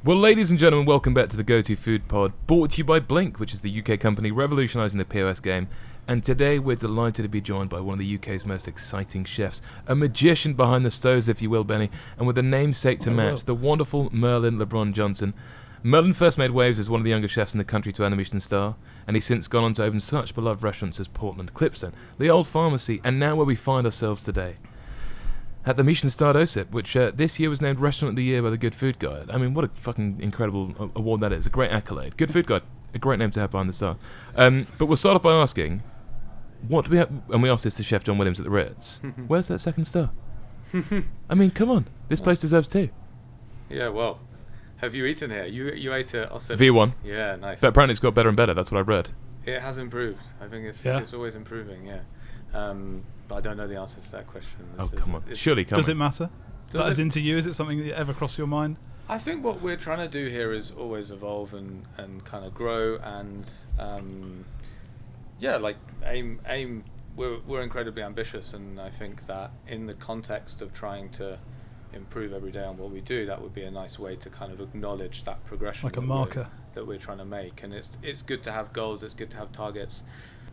Well, ladies and gentlemen, welcome back to the Go-To Food Pod, brought to you by Blink, which is the UK company revolutionising the POS game. And today we're delighted to be joined by one of the UK's most exciting chefs, a magician behind the stoves, if you will, Benny, and with a namesake to match, the wonderful Merlin Labron-Johnson. Merlin first made waves as one of the younger chefs in the country to earn a Michelin star, and he's since gone on to open such beloved restaurants as Portland, Clipstone, the Old Pharmacy, and now where we find ourselves today, at the Michelin-starred Osip, which this year was named Restaurant of the Year by the Good Food Guide. I mean, what a fucking incredible award that is. A great accolade. Good Food Guide, a great name to have behind the star. But we'll start off by asking, what do we have? And we asked this to Chef John Williams at the Ritz. Where's that second star? I mean, come on. This place deserves two. Yeah, well, have you eaten here? You ate at Osip? V1. Yeah, nice. But apparently it's got better and better. That's what I've read. It has improved. I think it's always improving, yeah. But I don't know the answer to that question. Come on. Surely come on. Does it matter? As into you, is it something that ever crossed your mind? I think what we're trying to do here is always evolve and kind of grow and aim. We're incredibly ambitious, and I think that in the context of trying to improve every day on what we do, that would be a nice way to kind of acknowledge that progression, like a marker that we're trying to make. And it's good to have goals. It's good to have targets.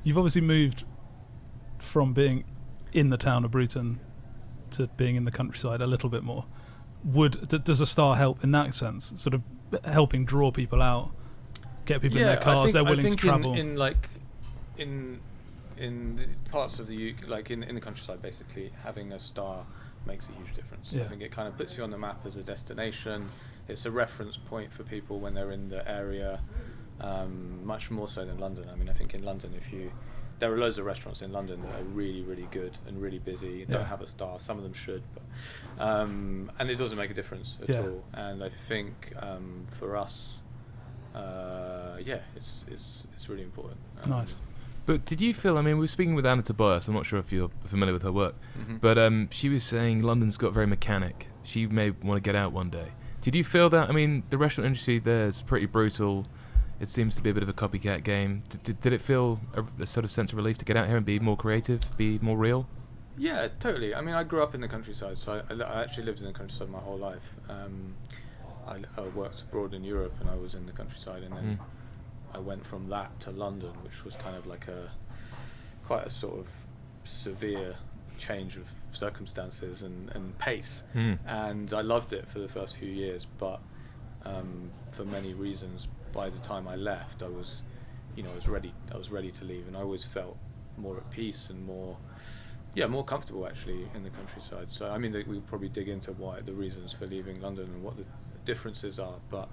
You've obviously moved from being in the town of Bruton to being in the countryside a little bit more. Does a star help in that sense, sort of helping draw people out, get people in their cars, they're willing to travel? In parts of the UK, like in the countryside, basically having a star makes a huge difference. I think it kind of puts you on the map as a destination. It's a reference point for people when they're in the area, much more so than London. I mean, I think in London, there are loads of restaurants in London that are really, really good and really busy. Don't have a star. Some of them should, but and it doesn't make a difference at all. And I think for us, it's really important. Nice. But did you feel, I mean, we were speaking with Anna Tobias, I'm not sure if you're familiar with her work, but she was saying London's got very mechanic. She may want to get out one day. Did you feel that? I mean, the restaurant industry there is pretty brutal. It seems to be a bit of a copycat game. Did it feel a sort of sense of relief to get out here and be more creative, be more real? Yeah, totally. I mean, I grew up in the countryside, so I actually lived in the countryside my whole life. I worked abroad in Europe, and I was in the countryside, and then I went from that to London, which was kind of like quite a sort of severe change of circumstances and pace. And I loved it for the first few years, but for many reasons, by the time I left, I was ready to leave, and I always felt more at peace and more comfortable actually in the countryside. So I mean, we'll probably dig into why the reasons for leaving London and what the differences are, but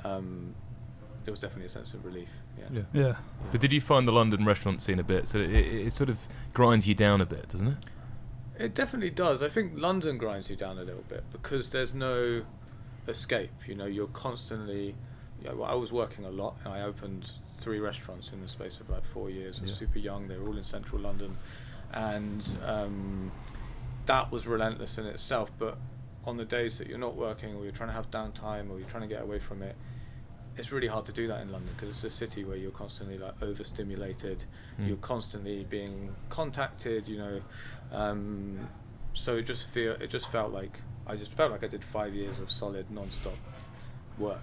there was definitely a sense of relief. Yeah. But did you find the London restaurant scene a bit? So it sort of grinds you down a bit, doesn't it? It definitely does. I think London grinds you down a little bit because there's no escape. You're constantly. I was working a lot. I opened 3 restaurants in the space of like 4 years. I was super young. They were all in central London, and that was relentless in itself. But on the days that you're not working, or you're trying to have downtime, or you're trying to get away from it, it's really hard to do that in London because it's a city where you're constantly like overstimulated. You're constantly being contacted. So it just felt like I did 5 years of solid non-stop work.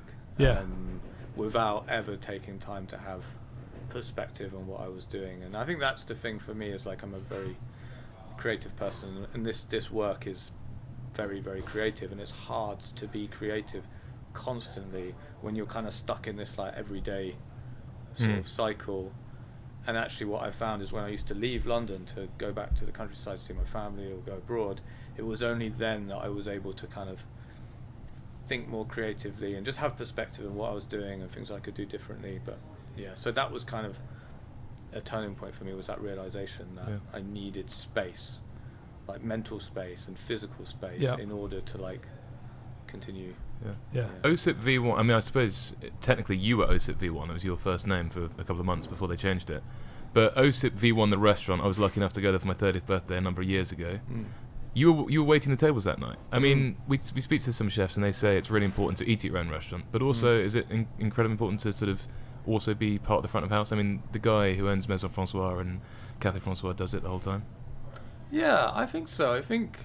Without ever taking time to have perspective on what I was doing. And I think that's the thing for me, is like I'm a very creative person, and this work is very, very creative, and it's hard to be creative constantly when you're kind of stuck in this like everyday sort of cycle. And actually what I found is when I used to leave London to go back to the countryside to see my family or go abroad, it was only then that I was able to kind of think more creatively and just have perspective on what I was doing and things I could do differently. But so that was kind of a turning point for me, was that realization that I needed space, like mental space and physical space, in order to like continue. Osip V1, I mean, I suppose technically you were Osip V1, it was your first name for a couple of months before they changed it. But Osip V1, the restaurant, I was lucky enough to go there for my 30th birthday a number of years ago. You were waiting the tables that night. I mean, we speak to some chefs and they say it's really important to eat at your own restaurant, but also is it incredibly important to sort of also be part of the front of house? I mean, the guy who owns Maison Francois and Café Francois does it the whole time. Yeah, I think so. I think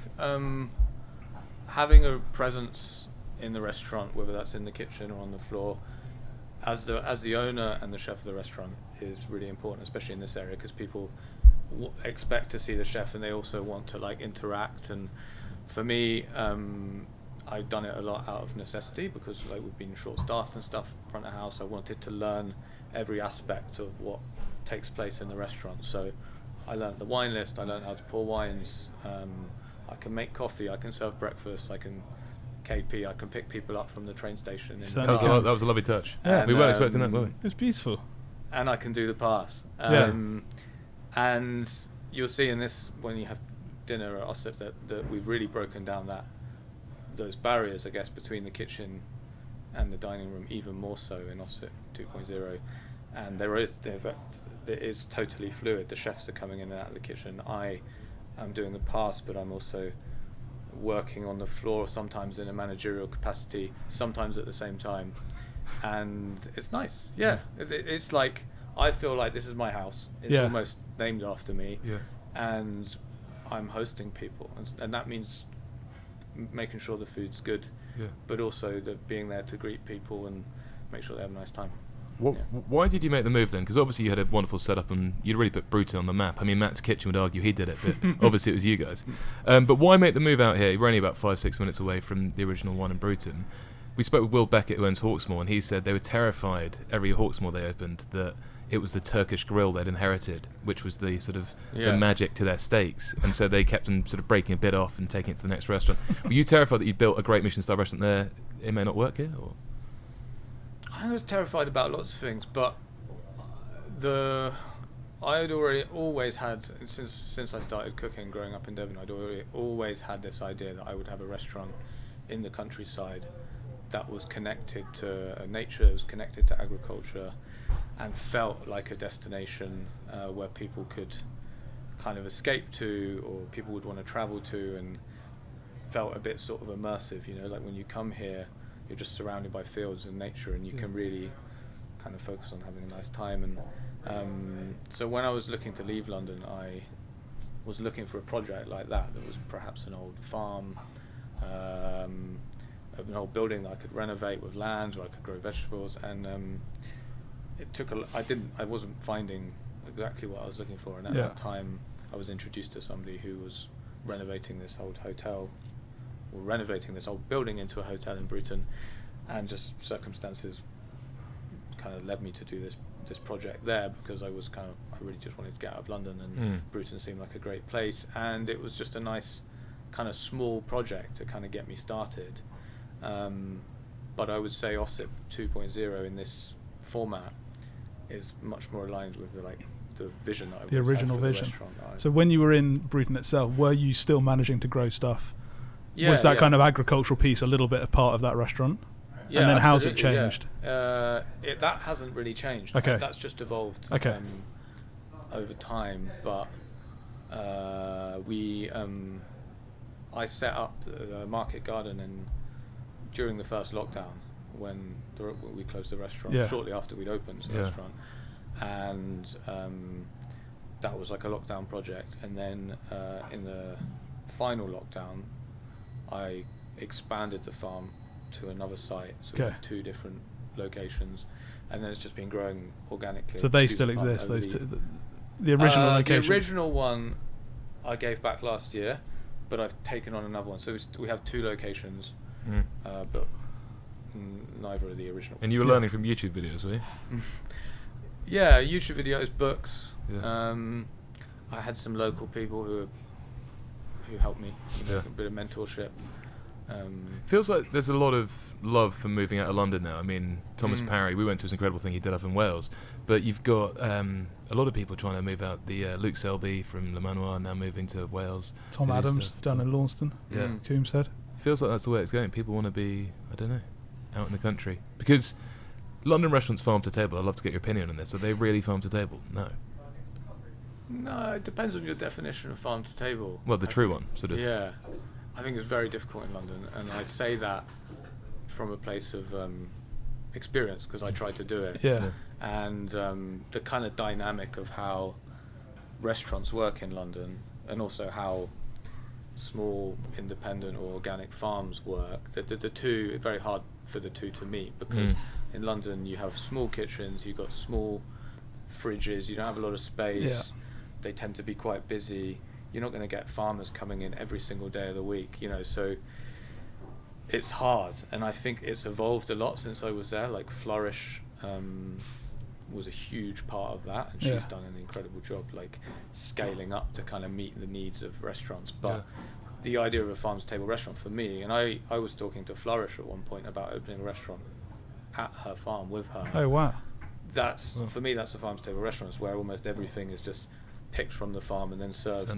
having a presence in the restaurant, whether that's in the kitchen or on the floor, as the owner and the chef of the restaurant, is really important, especially in this area, because people expect to see the chef and they also want to like interact. And for me, I've done it a lot out of necessity, because like we've been short-staffed and stuff front of house. I wanted to learn every aspect of what takes place in the restaurant. So I learned the wine list, I learned how to pour wines, I can make coffee, I can serve breakfast, I can KP, I can pick people up from the train station. That was a lovely touch. Yeah. We weren't expecting that, were we? It was beautiful. And I can do the pass. And you'll see in this, when you have dinner at Osip, that we've really broken down those barriers, I guess, between the kitchen and the dining room, even more so in Osip 2.0. And it is totally fluid. The chefs are coming in and out of the kitchen. I am doing the pass, but I'm also working on the floor, sometimes in a managerial capacity, sometimes at the same time. And it's nice. It's like, I feel like this is my house. It's almost named after me. And I'm hosting people, and that means making sure the food's good, but also being there to greet people and make sure they have a nice time. Why did you make the move then? Because obviously you had a wonderful setup and you'd really put Bruton on the map. I mean, Matt's Kitchen would argue he did it, but obviously it was you guys. But why make the move out here? You're only about 5-6 minutes away from the original one in Bruton. We spoke with Will Beckett, who owns Hawksmoor, and he said they were terrified every Hawksmoor they opened that it was the Turkish grill they'd inherited, which was the sort of the magic to their steaks, and so they kept on sort of breaking a bit off and taking it to the next restaurant. Were you terrified that you built a great Michelin-star restaurant there, it may not work here? Or? I was terrified about lots of things, but I had already always had, since I started cooking growing up in Devon, I'd always had this idea that I would have a restaurant in the countryside that was connected to nature, was connected to agriculture, and felt like a destination where people could kind of escape to, or people would want to travel to, and felt a bit sort of immersive, you know, like when you come here, you're just surrounded by fields and nature, and you can really kind of focus on having a nice time. And so when I was looking to leave London, I was looking for a project like that was perhaps an old farm, an old building that I could renovate with land where I could grow vegetables. And it took I wasn't finding exactly what I was looking for. And at that time, I was introduced to somebody who was renovating this old building into a hotel in Bruton, and just circumstances kind of led me to do this project there, because I really just wanted to get out of London, and Bruton seemed like a great place, and it was just a nice kind of small project to kind of get me started. But I would say Osip 2.0 in this format is much more aligned with the vision that I the original had for vision. The restaurant. So when you were in Bruton itself, were you still managing to grow stuff? Yeah, was that kind of agricultural piece a little bit a part of that restaurant? Yeah, and then how's it changed? Yeah. That hasn't really changed. Okay. That's just evolved over time. But I set up the market garden during the first lockdown, when we closed the restaurant, shortly after we'd opened the restaurant. And that was like a lockdown project. And then in the final lockdown, I expanded the farm to another site, so we have 2 different locations, and then it's just been growing organically. So they still exist, those two, the original locations? The original one I gave back last year, but I've taken on another one. So we have 2 locations, but neither are the original. And you were learning from YouTube videos, were you? Yeah, YouTube videos, books. Yeah. I had some local people who helped me, a bit of mentorship. Feels like there's a lot of love for moving out of London now. I mean, Thomas Parry, we went to his incredible thing he did up in Wales, but you've got a lot of people trying to move out. The Luke Selby from Le Manoir now moving to Wales. Tom Adams down in Launceston. Coombs Head. Feels like that's the way it's going. People want to be, I don't know, out in the country. Because London restaurants farm to table. I'd love to get your opinion on this. Are they really farm to table? No, it depends on your definition of farm to table. Well, the true one, sort of. Yeah. I think it's very difficult in London, and I say that from a place of experience, because I tried to do it. And the kind of dynamic of how restaurants work in London, and also how small independent or organic farms work, the two, it's very hard for the two to meet, because in London you have small kitchens, you've got small fridges, you don't have a lot of space, they tend to be quite busy, you're not going to get farmers coming in every single day of the week, you know, so it's hard. And I think it's evolved a lot since I was there. Like Flourish was a huge part of that, and she's done an incredible job, like scaling up to kind of meet the needs of restaurants. But the idea of a farm to table restaurant for me, and I was talking to Flourish at one point about opening a restaurant at her farm with her. Oh wow. That's for me, that's a farm to table restaurant, where almost everything is just picked from the farm and then served.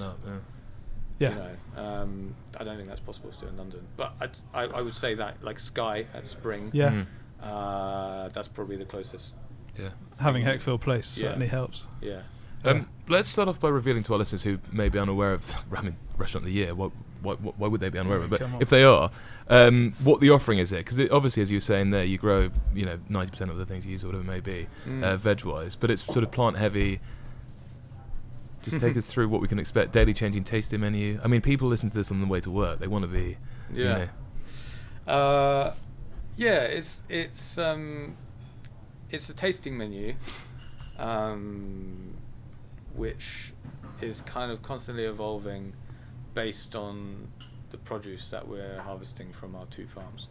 You know, I don't think that's possible to do in London, but I would say that, like Sky at Spring, that's probably the closest. Having Heckfield Place certainly helps. Let's start off by revealing to our listeners who may be unaware of Restaurant of the Year. Why would they be unaware of it? But if they are, what the offering is there? Because obviously, as you were saying there, you grow 90% of the things you use, or whatever it may be, veg-wise, but it's sort of plant-heavy. Just take us through what we can expect. Daily changing tasting menu. I mean, people listen to this on the way to work. They want to be, you know. It's a tasting menu, which is kind of constantly evolving based on the produce that we're harvesting from our two farms.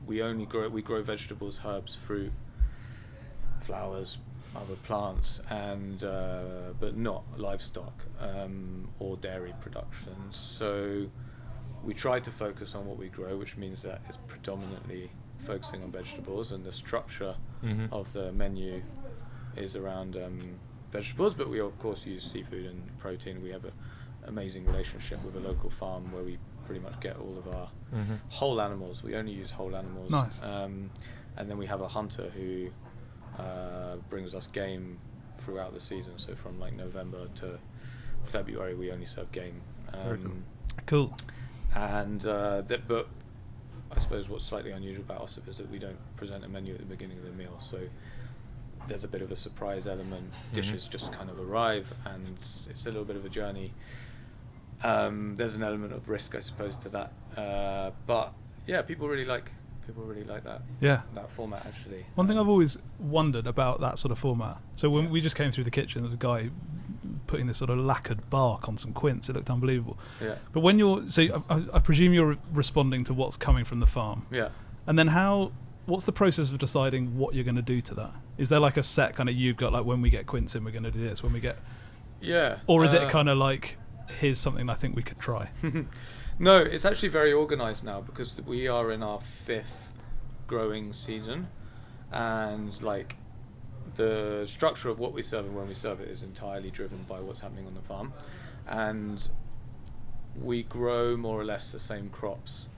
We grow vegetables, herbs, fruit, flowers, other plants, and but not livestock or dairy production. So we try to focus on what we grow, which means that it's predominantly focusing on vegetables, and the structure of the menu is around vegetables, but we of course use seafood and protein. We have an amazing relationship with a local farm where we pretty much get all of our whole animals. We only use whole animals. Nice. And then we have a hunter who brings us game throughout the season, so from like November to February we only serve game. Very cool. And but I suppose what's slightly unusual about Osip is that we don't present a menu at the beginning of the meal, so there's a bit of a surprise element. Dishes just kind of arrive, and it's a little bit of a journey. There's an element of risk, I suppose, to that, but yeah, people really like that format, actually. One thing I've always wondered about that sort of format, so when we just came through the kitchen, there was a guy putting this sort of lacquered bark on some quince. It looked unbelievable. But when I presume you're responding to what's coming from the farm. And then what's the process of deciding what you're going to do to that? Is there like a set kind of, you've got like, when we get quince in, we're going to do this, when we get... Or is it kind of like, here's something I think we could try? No, it's actually very organised now, because we are in our 5th growing season, and like the structure of what we serve and when we serve it is entirely driven by what's happening on the farm, and we grow more or less the same crops.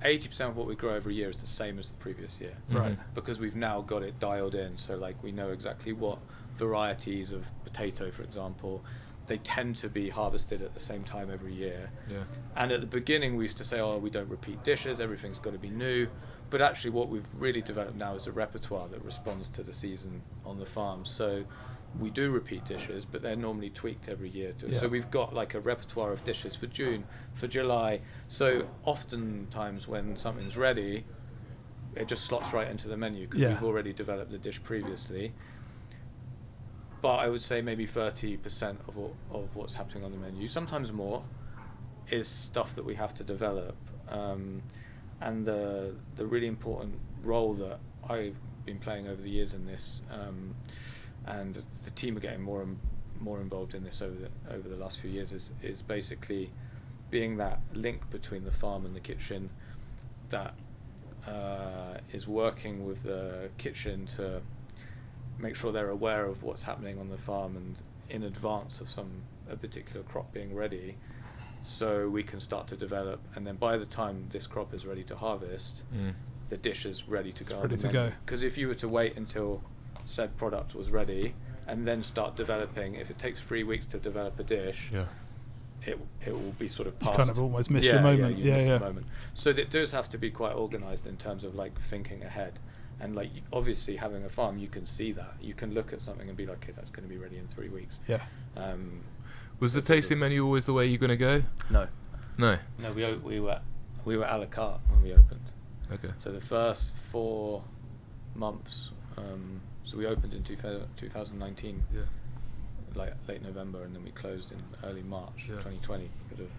80% of what we grow every year is the same as the previous year, right? Because we've now got it dialed in, so like we know exactly what varieties of potato, for example, they tend to be harvested at the same time every year. And at the beginning we used to say, we don't repeat dishes, everything's got to be new. But actually what we've really developed now is a repertoire that responds to the season on the farm. So we do repeat dishes, but they're normally tweaked every year. So we've got like a repertoire of dishes for June, for July. So oftentimes when something's ready, it just slots right into the menu, because we've already developed the dish previously. But I would say maybe 30% of what's happening on the menu, sometimes more, is stuff that we have to develop. And the really important role that I've been playing over the years in this, and the team are getting more and more involved in this over the last few years, is basically being that link between the farm and the kitchen, that is working with the kitchen to make sure they're aware of what's happening on the farm and in advance of a particular crop being ready, so we can start to develop, and then by the time this crop is ready to harvest, the dish is ready to go. Because if you were to wait until said product was ready and then start developing, if it takes 3 weeks to develop a dish, it will be sort of past. You kind of almost missed your moment. You missed the moment. So it does have to be quite organised in terms of like thinking ahead. And like obviously having a farm, you can see that. You can look at something and be like, okay, that's going to be ready in 3 weeks. Was the tasting menu always the way you're going to go? No. No. No, we were a la carte when we opened. Okay. So the first 4 months, so we opened in 2019, like late November, and then we closed in early March 2020 because of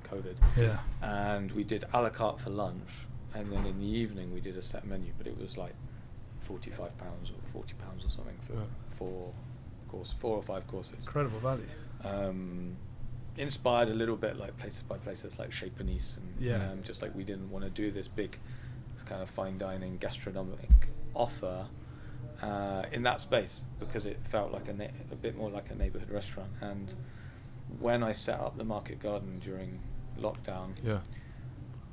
COVID. Yeah. And we did a la carte for lunch, and then in the evening we did a set menu, but it was like £45 or £40 or something for 4 or 5 courses. Incredible value. Inspired a little bit like places like Chez Panisse, and just like we didn't want to do this big kind of fine dining gastronomic offer in that space, because it felt like a bit more like a neighborhood restaurant. And when I set up the market garden during lockdown,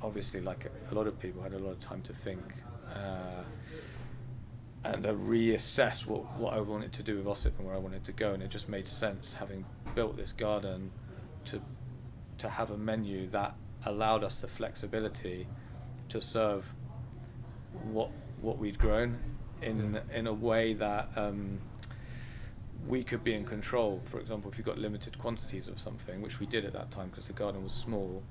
obviously like a lot of people had a lot of time to think and reassess what I wanted to do with Osip and where I wanted to go, and it just made sense, having built this garden, to have a menu that allowed us the flexibility to serve what we'd grown in a way that we could be in control. For example, if you got limited quantities of something, which we did at that time because the garden was small,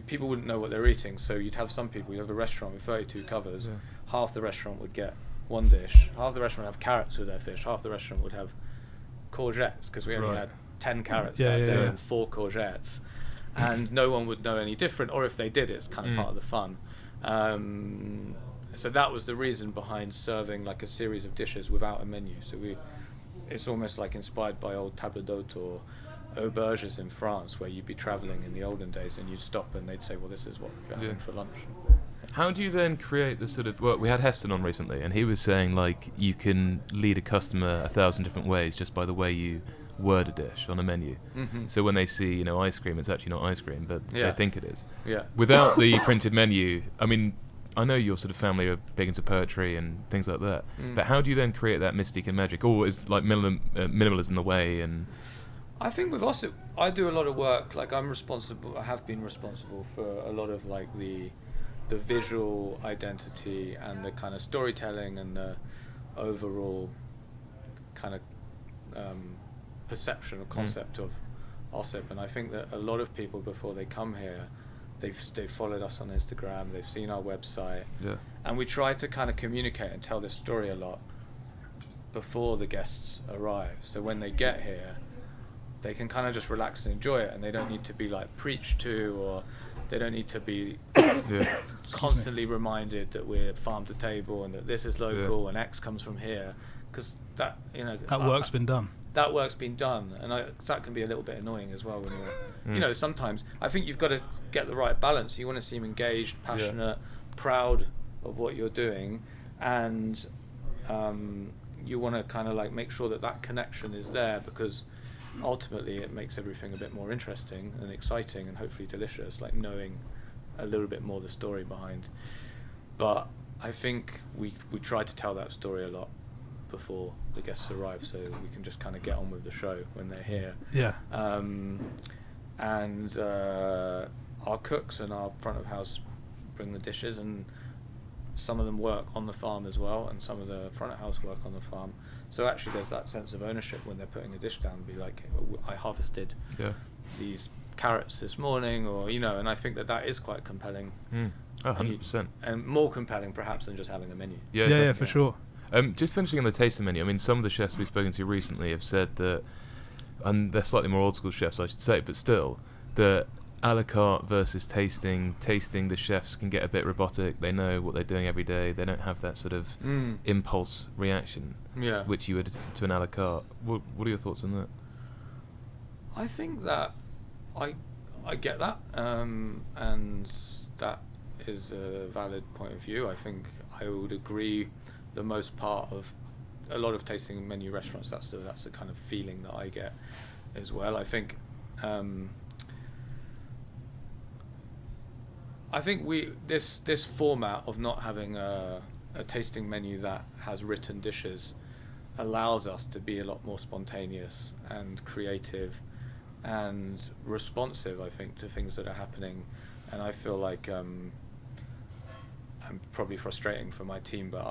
people wouldn't know what they're eating. So you'd have some people, you have a restaurant with 32 covers, half the restaurant would get one dish, half the restaurant would have carrots with their fish, half the restaurant would have courgettes, because we only had 10 carrots that day and 4 courgettes, and no one would know any different, or if they did, it's kind of part of the fun. So that was the reason behind serving like a series of dishes without a menu. So it's almost like inspired by old table d'hôte or auberges in France, where you'd be traveling in the olden days and you'd stop and they'd say, well, this is what we're having for lunch. How do you then create the sort of, well, we had Heston on recently, and he was saying like you can lead a customer 1,000 different ways just by the way you word a dish on a menu. So when they see, ice cream, it's actually not ice cream, but they think it is. Without the printed menu, I mean, I know your sort of family are big into poetry and things like that, but how do you then create that mystique and magic? Or is like minimalism the way? And I think with Osip, I do a lot of work. Like I have been responsible for a lot of like the visual identity and the kind of storytelling and the overall kind of perception or concept of Osip. And I think that a lot of people, before they come here, they've followed us on Instagram, they've seen our website, and we try to kind of communicate and tell this story a lot before the guests arrive. So when they get here, they can kind of just relax and enjoy it, and they don't need to be like preached to, or they don't need to be constantly reminded that we're farm to table and that this is local and X comes from here, because that that work's been done. That work's been done, and that can be a little bit annoying as well when you're, sometimes I think you've got to get the right balance. You want to seem engaged, passionate, proud of what you're doing, and you want to kind of like make sure that connection is there, because ultimately it makes everything a bit more interesting and exciting and hopefully delicious, like knowing a little bit more the story behind. But I think we try to tell that story a lot before the guests arrive, so we can just kind of get on with the show when they're here. And our cooks and our front of house bring the dishes, and some of them work on the farm as well, and some of the front of house work on the farm. So actually there's that sense of ownership when they're putting a dish down, be like, I harvested these carrots this morning, or and I think that is quite compelling. 100%. And more compelling perhaps than just having a menu. Yeah, for sure. Just finishing on the tasting menu, I mean, some of the chefs we've spoken to recently have said that, and they're slightly more old school chefs, I should say, but still, that a la carte versus tasting, the chefs can get a bit robotic. They know what they're doing every day. They don't have that sort of impulse reaction, which you would to an a la carte. What are your thoughts on that? I think that I get that, and that is a valid point of view. I think I would agree. The most part of a lot of tasting menu restaurants, that's the kind of feeling that I get as well. I think this format of not having a tasting menu that has written dishes allows us to be a lot more spontaneous and creative and responsive, I think, to things that are happening. And I feel like I'm probably frustrating for my team, but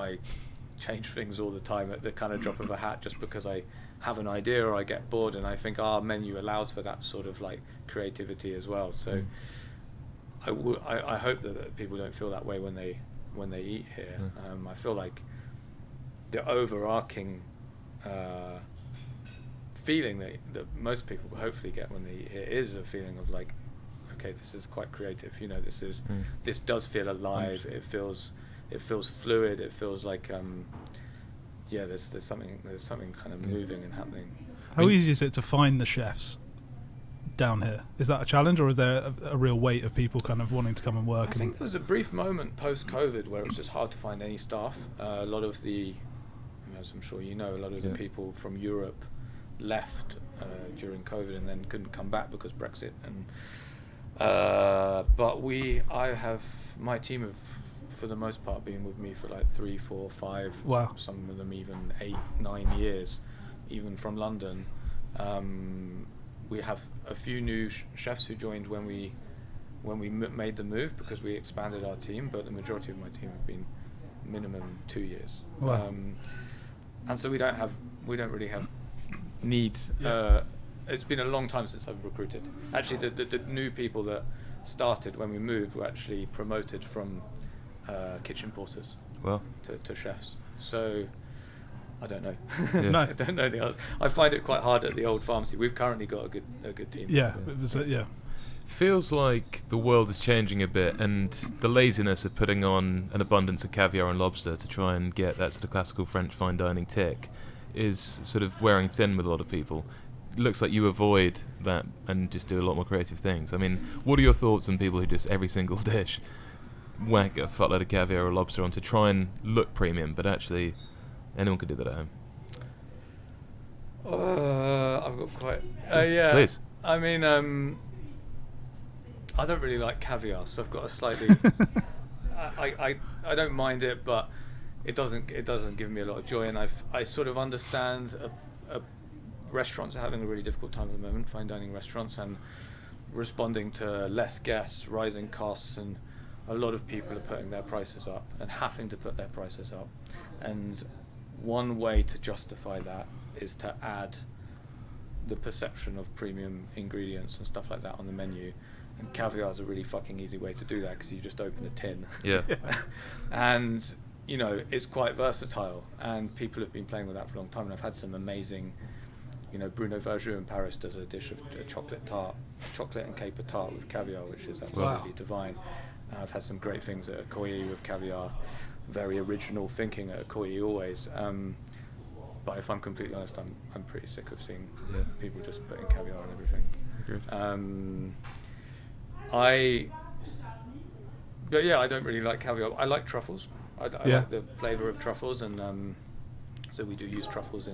change things all the time at the kind of drop of a hat, just because I have an idea or I get bored, and I think our menu allows for that sort of like creativity as well. So I hope that people don't feel that way when they eat here. I feel like the overarching feeling that most people hopefully get when they eat here is a feeling of like, okay, this is quite creative. You know, this does feel alive. It feels fluid. It feels like there's something kind of moving and happening. How easy is it to find the chefs down here? Is that a challenge, or is there a real weight of people kind of wanting to come and work? I think there was a brief moment post-COVID where it was just hard to find any staff. A lot of the, as I'm sure you know, a lot of the people from Europe left during COVID and then couldn't come back because Brexit. And but I have my team have, for the most part, been with me for like 3, 4, 5. Wow. Some of them even 8, 9 years, even from London. We have a few new chefs who joined when we made the move, because we expanded our team, but the majority of my team have been minimum 2 years. Wow. And so we don't really have need. It's been a long time since I've recruited. Actually, the new people that started when we moved were actually promoted from kitchen porters to chefs. So I don't know. No. I don't know the others. I find it quite hard at the old pharmacy. We've currently got a good team. Yeah, it was, Feels like the world is changing a bit, and the laziness of putting on an abundance of caviar and lobster to try and get that sort of classical French fine dining tick is sort of wearing thin with a lot of people. It looks like you avoid that and just do a lot more creative things. I mean, what are your thoughts on people who just every single dish whack a fuckload of caviar or lobster on to try and look premium, but actually anyone could do that at home? I've got quite... yeah. Please. I mean, I don't really like caviar, so I've got a slightly... I don't mind it, but it doesn't give me a lot of joy, and I sort of understand restaurants are having a really difficult time at the moment, fine dining restaurants, and responding to less guests, rising costs, and a lot of people are putting their prices up and having to put their prices up. And one way to justify that is to add the perception of premium ingredients and stuff like that on the menu. And caviar is a really fucking easy way to do that, because you just open a tin. Yeah. And, you know, it's quite versatile, and people have been playing with that for a long time. And I've had some amazing, you know, Bruno Verjus in Paris does a dish of a chocolate and caper tart with caviar, which is absolutely divine. I've had some great things at Accoyer with caviar, very original thinking at Accoyer always. But if I'm completely honest, I'm pretty sick of seeing people just putting caviar on everything. But yeah, I don't really like caviar. I like truffles. I like the flavour of truffles, and so we do use truffles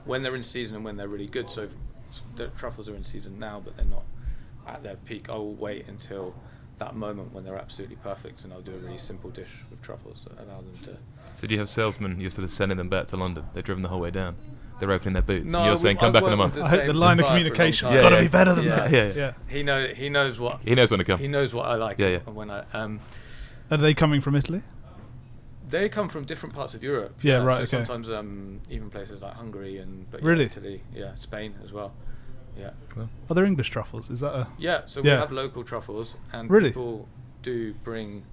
when they're in season and when they're really good. So the truffles are in season now, but they're not at their peak. I will wait until that moment when they're absolutely perfect, and I'll do a really simple dish with truffles that allow them to... So do you have salesmen, you're sort of sending them back to London? They're driven the whole way down. They're opening their boots, and you're saying, come back in a month. The line of communication has got to be better than that. Yeah. He knows what... He knows when to come. He knows what I like. Yeah. And when I... Are they coming from Italy? They come from different parts of Europe. Yeah, right, so okay. Sometimes even places like Hungary but really? Italy, Spain as well. Yeah. Well, are there English truffles? Is that a... Yeah, so we have local truffles, and people do bring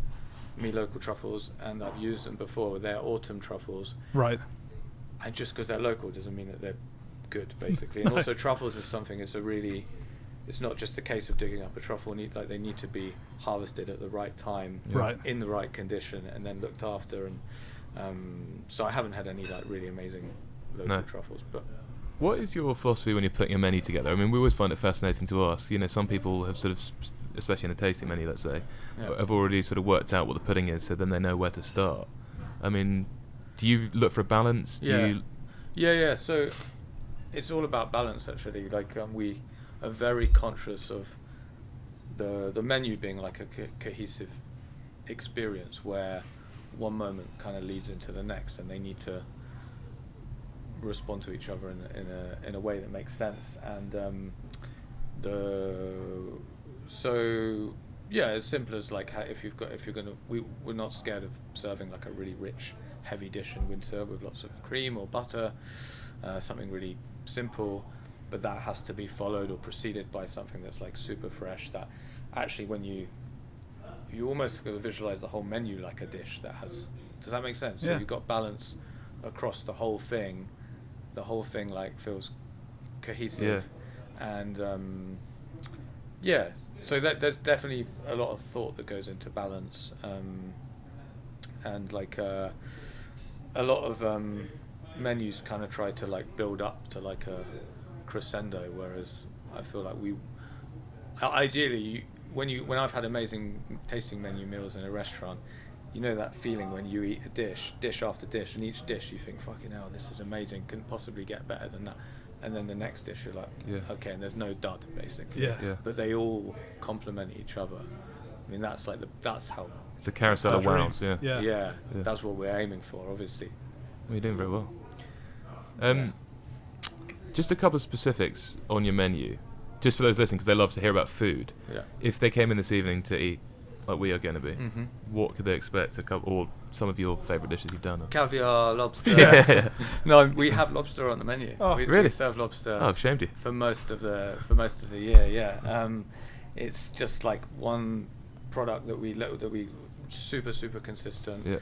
me local truffles, and I've used them before. They're autumn truffles. Right. And just because they're local doesn't mean that they're good, basically. And also truffles is something, it's not just a case of digging up a truffle. They need to be harvested at the right time, in the right condition, and then looked after. And so I haven't had any really amazing local truffles. But what is your philosophy when you're putting a menu together? I mean, we always find it fascinating to ask. You know, some people have sort of, especially in a tasting menu, let's say, have already sort of worked out what the pudding is, so then they know where to start. I mean, do you look for a balance? Yeah. So it's all about balance, actually. We are very conscious of the menu being like a cohesive experience where one moment kind of leads into the next, and they need to respond to each other in a way that makes sense. And so Yeah, as simple as like we're not scared of serving like a really rich, heavy dish in winter with lots of cream or butter, something really simple, but that has to be followed or preceded by something that's like super fresh. That actually, when you almost visualize the whole menu like a dish that has. Does that make sense? Yeah. So you've got balance across the whole thing. The whole thing like feels cohesive, and yeah. So there's definitely a lot of thought that goes into balance, and like a lot of menus kind of try to like build up to like a crescendo, whereas I feel like ideally when I've had amazing tasting menu meals in a restaurant, you know that feeling when you eat a dish after dish, and each dish you think, fucking hell, this is amazing, couldn't possibly get better than that. And then the next dish you're like, okay, and there's no dud basically. Yeah. But they all complement each other. I mean, that's how. It's a carousel of wows. Yeah. That's what we're aiming for, obviously. Well, you're doing very well. Just a couple of specifics on your menu, just for those listening, because they love to hear about food. Yeah. If they came in this evening to eat, like we are going to be, Mm-hmm. what could they expect? Or some of your favourite dishes you've done? Caviar, lobster. Yeah. No, we have lobster on the menu. Oh, really? We serve lobster. Oh, I've shamed you. For most of the year. Yeah. It's just like one product that we super consistent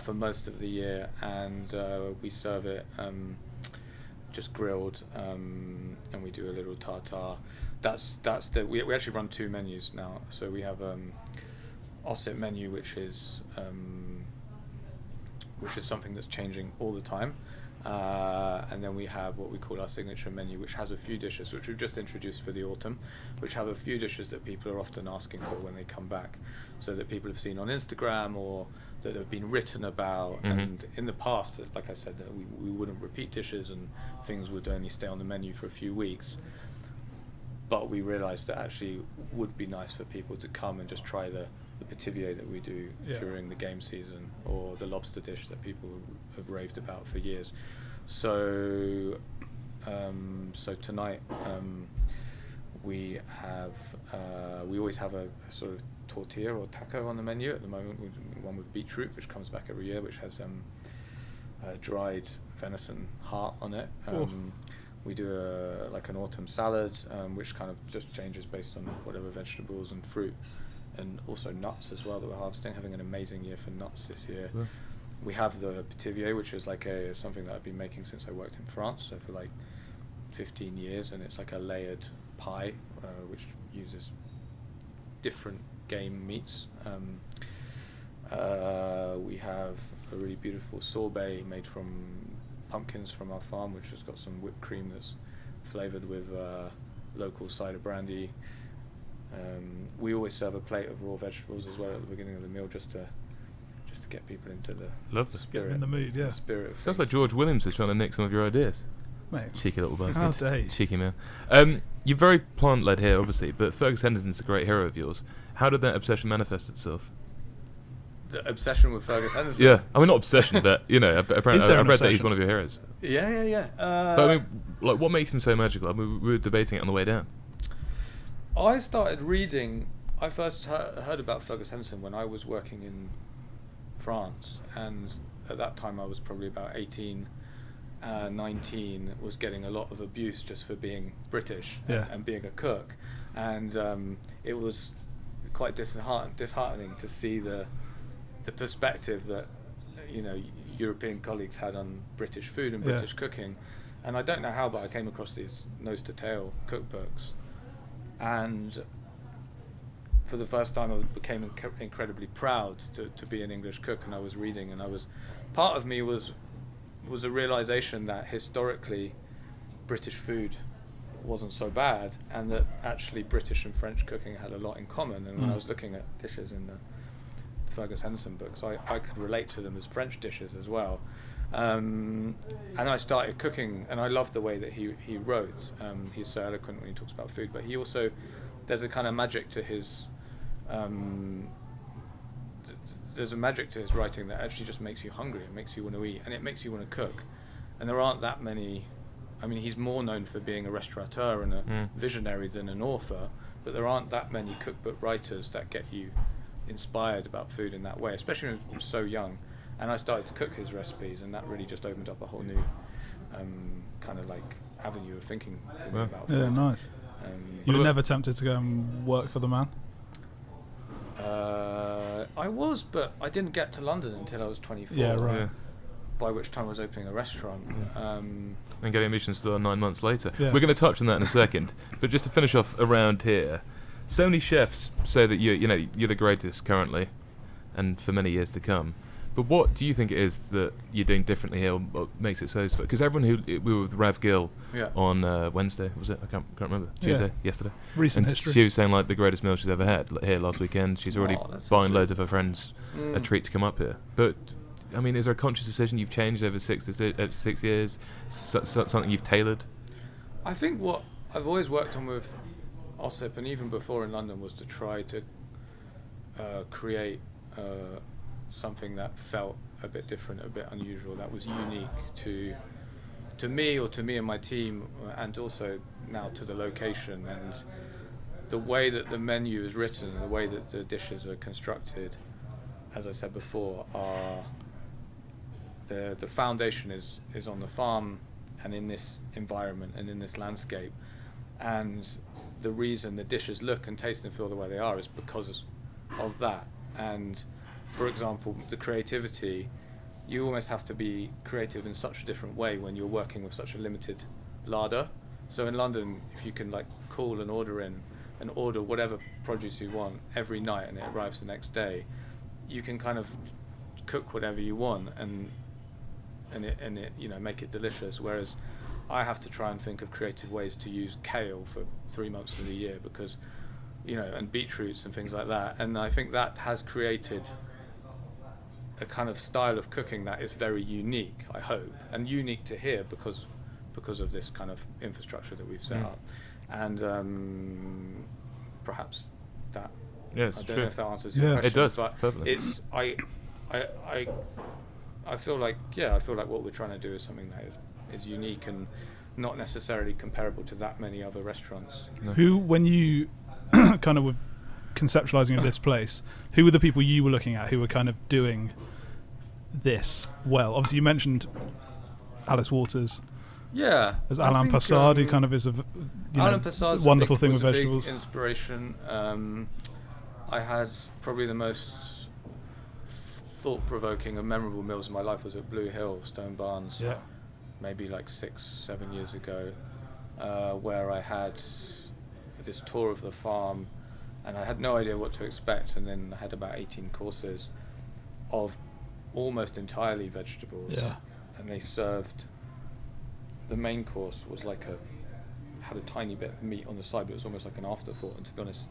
for most of the year, and we serve it just grilled, and we do a little tartare. We actually run two menus now. So we have Osip menu, which is something that's changing all the time, and then we have what we call our signature menu, which has a few dishes which we've just introduced for the autumn, which have a few dishes that people are often asking for when they come back, so that people have seen on Instagram or that have been written about. Mm-hmm. And in the past, like I said, that we wouldn't repeat dishes and things would only stay on the menu for a few weeks. But we realised that actually would be nice for people to come and just try the pithivier that we do during the game season, or the lobster dish that people have raved about for years. So tonight we always have a sort of tortilla or taco on the menu at the moment. One with beetroot, which comes back every year, which has dried venison heart on it. We do an autumn salad, which kind of just changes based on whatever vegetables and fruit, and also nuts as well that we're harvesting. Having an amazing year for nuts this year. Yeah. We have the pithivier, which is like something that I've been making since I worked in France, so for like 15 years, and it's like a layered pie, which uses different game meats. We have a really beautiful sorbet made from pumpkins from our farm, which has got some whipped cream that's flavoured with local cider brandy. We always serve a plate of raw vegetables as well at the beginning of the meal, just to get people into the spirit, in the mood. Yeah, the spirit of sounds like George Williams is trying to nick some of your ideas. Mate. Cheeky little bastard. How dare you. Cheeky man. You're very plant-led here, obviously, but Fergus Henderson's a great hero of yours. How did that obsession manifest itself? The obsession with Fergus Henderson? Yeah, I mean, not obsession, but, you know, apparently I read that he's one of your heroes. Yeah. But I mean, like, what makes him so magical? I mean, we were debating it on the way down. I started reading. I first heard about Fergus Henderson when I was working in France, and at that time I was probably about 18, 19, was getting a lot of abuse just for being British and being a cook, and it was quite disheartening to see the perspective that European colleagues had on British food and British cooking. And I don't know how, but I came across these nose to tail cookbooks, and for the first time I became incredibly proud to be an English cook. And I was reading, and part of me was a realization that historically British food wasn't so bad, and that actually British and French cooking had a lot in common. And when I was looking at dishes in the Fergus Henderson books, I could relate to them as French dishes as well. And I started cooking, and I loved the way that he wrote. He's so eloquent when he talks about food, but he also, there's a kind of magic to his writing that actually just makes you hungry. It makes you want to eat, and it makes you want to cook. And there aren't that many. I mean, he's more known for being a restaurateur and a visionary than an author, but there aren't that many cookbook writers that get you inspired about food in that way, especially when I was so young. And I started to cook his recipes, and that really just opened up a whole new kind of like avenue of thinking about food. Yeah, nice. You were never tempted to go and work for the man? I was, but I didn't get to London until I was 24. Yeah, right. Yeah. By which time I was opening a restaurant. And getting a Michelin star 9 months later. Yeah. We're going to touch on that in a second. But just to finish off around here, so many chefs say that you're the greatest currently, and for many years to come. But what do you think it is that you're doing differently here, or what makes it so special? Because everyone we were with Rav Gill on Wednesday, was it? I can't remember. Tuesday, yesterday. Recent and history. She was saying like the greatest meal she's ever had here last weekend. She's already buying loads of her friends a treat to come up here. But I mean, is there a conscious decision you've changed over 6 years? Something you've tailored? I think what I've always worked on with Osip, and even before in London, was to try to create something that felt a bit different, a bit unusual, that was unique to me, or to me and my team, and also now to the location. And the way that the menu is written, and the way that the dishes are constructed, as I said before, are the foundation is on the farm and in this environment and in this landscape. And the reason the dishes look and taste and feel the way they are is because of that. And for example, the creativity, you almost have to be creative in such a different way when you're working with such a limited larder. So in London, if you can like call an order in and order whatever produce you want every night and it arrives the next day, you can kind of cook whatever you want and it make it delicious. Whereas I have to try and think of creative ways to use kale for 3 months of the year, because and beetroots and things like that. And I think that has created a kind of style of cooking that is very unique, I hope, and unique to here because of this kind of infrastructure that we've set up. And perhaps that, I don't know if that answers your question. It does, but perfectly. It's I feel like what we're trying to do is something that is unique and not necessarily comparable to that many other restaurants. No. Who, when you kind of were conceptualizing of this place, who were the people you were looking at who were kind of doing this well? Obviously, you mentioned Alice Waters. Yeah. There's Alain Passard, who kind of is a wonderful thing with vegetables. Big inspiration. I had probably the most thought-provoking and memorable meals of my life was at Blue Hill, Stone Barns. Yeah. Maybe like 6-7 years ago, where I had this tour of the farm, and I had no idea what to expect, and then I had about 18 courses of almost entirely vegetables. Yeah. And they served, the main course was had a tiny bit of meat on the side, but it was almost like an afterthought, and to be honest,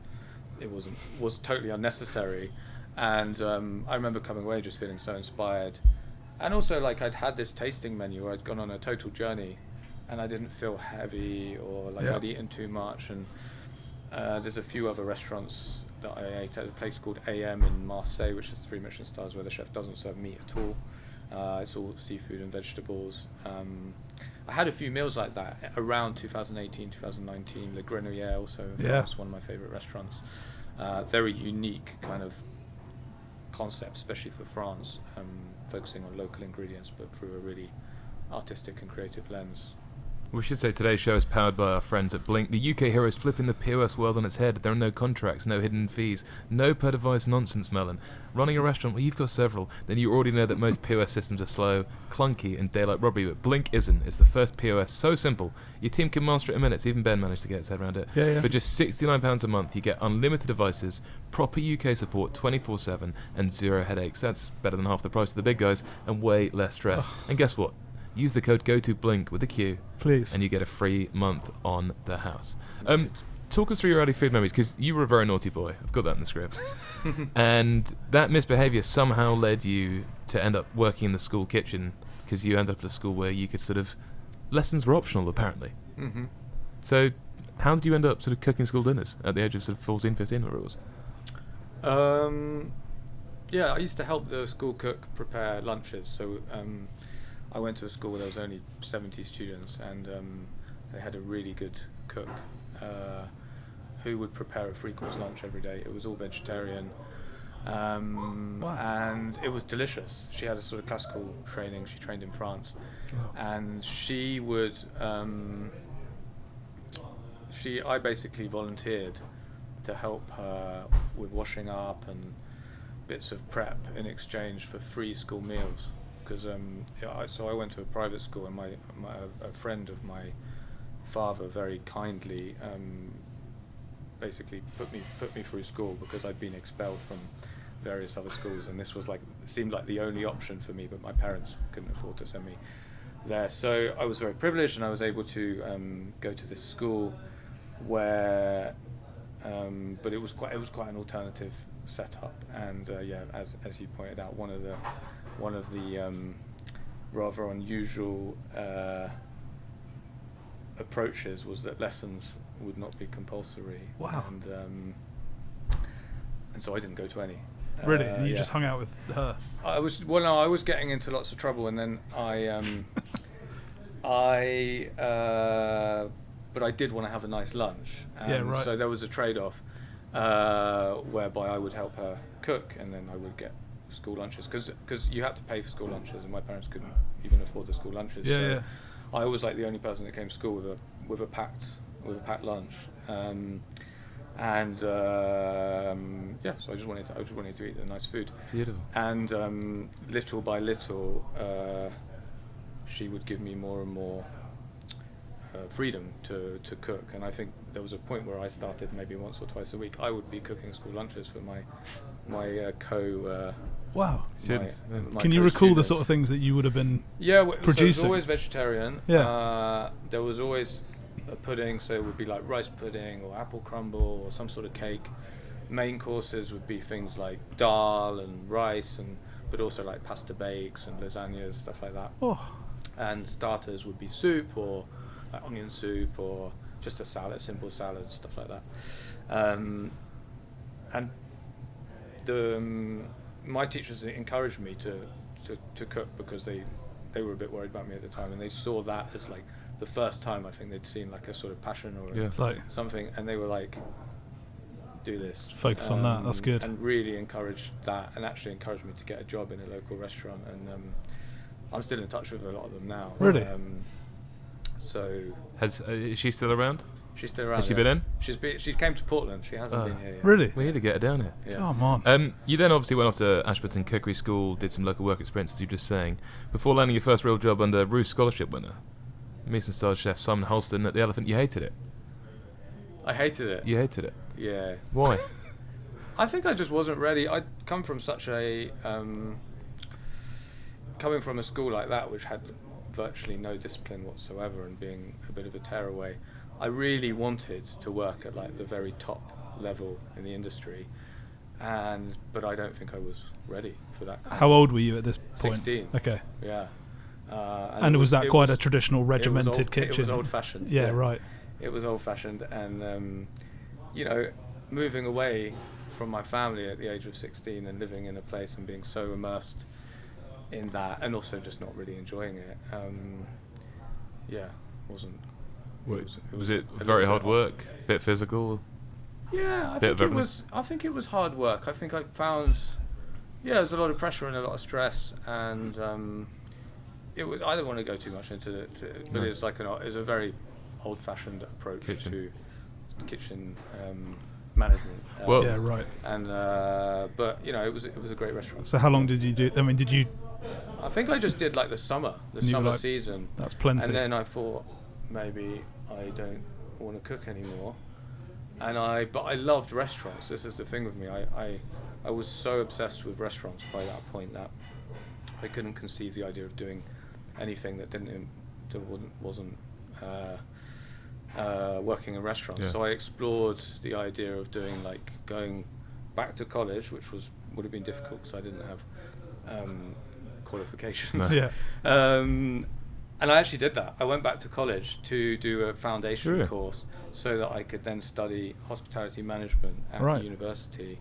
it was totally unnecessary. And I remember coming away just feeling so inspired. And also, like, I'd had this tasting menu where I'd gone on a total journey, and I didn't feel heavy or like I'd eaten too much. And there's a few other restaurants that I ate at, a place called AM in Marseille, which has 3 Michelin stars, where the chef doesn't serve meat at all. It's all seafood and vegetables. I had a few meals like that around 2018, 2019. Le Grenouillère also was one of my favourite restaurants. Very unique kind of concept, especially for France, focusing on local ingredients but through a really artistic and creative lens. We should say today's show is powered by our friends at Blink, the UK heroes flipping the POS world on its head. There are no contracts, no hidden fees, no per device nonsense, Merlin. Running a restaurant, well, you've got several, then you already know that most POS systems are slow, clunky and daylight robbery, but Blink isn't. It's the first POS so simple, your team can master it in minutes. Even Ben managed to get his head around it. For just £69 a month, you get unlimited devices, proper UK support 24/7 and zero headaches. That's better than half the price of the big guys and way less stress. And guess what? Use the code GOTOBLINK with a Q, please, and you get a free month on the house. Talk us through your early food memories, because you were a very naughty boy. I've got that in the script. And that misbehaviour somehow led you to end up working in the school kitchen, because you ended up at a school where you could lessons were optional, apparently. Mm-hmm. So how did you end up cooking school dinners at the age of 14, 15, whatever it was? I used to help the school cook prepare lunches. So I went to a school where there was only 70 students, and they had a really good cook who would prepare a 3-course lunch every day. It was all vegetarian. Wow. And it was delicious. She had a sort of classical training. She trained in France. And she would... I basically volunteered to help her with washing up and bits of prep in exchange for free school meals. Because so I went to a private school, and a friend of my father very kindly basically put me through school, because I'd been expelled from various other schools, and this was seemed like the only option for me, but my parents couldn't afford to send me there. So I was very privileged, and I was able to go to this school where but it was quite an alternative setup, and as you pointed out, one of the rather unusual approaches was that lessons would not be compulsory. Wow. And so I didn't go to any. Really? You just hung out with her? I was getting into lots of trouble, and then but I did want to have a nice lunch. So there was a trade-off whereby I would help her cook, and then I would get school lunches, because you had to pay for school lunches, and my parents couldn't even afford the school lunches. I was like the only person that came to school with a packed lunch. So I just wanted to eat the nice food. Beautiful. And little by little, she would give me more and more freedom to cook. And I think there was a point where I started maybe once or twice a week. I would be cooking school lunches for my co. Wow. My Can you recall the co-students. sort of things that you would have been producing? So it was always vegetarian. Yeah. There was always a pudding, so it would be like rice pudding or apple crumble or some sort of cake. Main courses would be things like dal and rice, but also like pasta bakes and lasagnas, stuff like that. Oh. And starters would be soup, or like onion soup, or just a salad, simple salad, stuff like that. And my teachers encouraged me to cook, because they were a bit worried about me at the time, and they saw that as like the first time I think they'd seen like a sort of passion or something, and they were like, do this, focus on that, that's good, and really encouraged that, and actually encouraged me to get a job in a local restaurant. And I'm still in touch with a lot of them now. Really? So is she still around? She's still around. Has she been in? She came to Portland. She hasn't been here yet. Really? We need to get her down here. Yeah. Come on. You then obviously went off to Ashburton Cookery School, did some local work experience, as you were just saying, before landing your first real job under Roos Scholarship winner, Michelin-starred chef Simon Halston at the Elephant. You hated it. I hated it. You hated it. Yeah. Why? I think I just wasn't ready. I'd come from such a coming from a school like that, which had virtually no discipline whatsoever, and being a bit of a tearaway. I really wanted to work at like the very top level in the industry, but I don't think I was ready for that. How old were you at this point? 16. Okay. Yeah. And was that quite a traditional regimented kitchen? It was old-fashioned. Yeah, right. It was old-fashioned, and moving away from my family at the age of 16 and living in a place and being so immersed in that, and also just not really enjoying it. Wasn't. Was it very hard work? Bit physical? Yeah, I think it was hard work. I think I found, there's a lot of pressure and a lot of stress, and it was. I don't want to go too much into it, but it's it's a very old-fashioned approach to kitchen management. Yeah, right. And but it was a great restaurant. So how long did you do? I mean, did you? I think I just did like the summer season. That's plenty. And then I thought maybe I don't want to cook anymore. But I loved restaurants. This is the thing with me. I was so obsessed with restaurants by that point that I couldn't conceive the idea of doing anything that wasn't working in restaurants. Yeah. So I explored the idea of doing going back to college, which would have been difficult because I didn't have qualifications. No. Yeah. And I actually did that. I went back to college to do a foundation course so that I could then study hospitality management at university.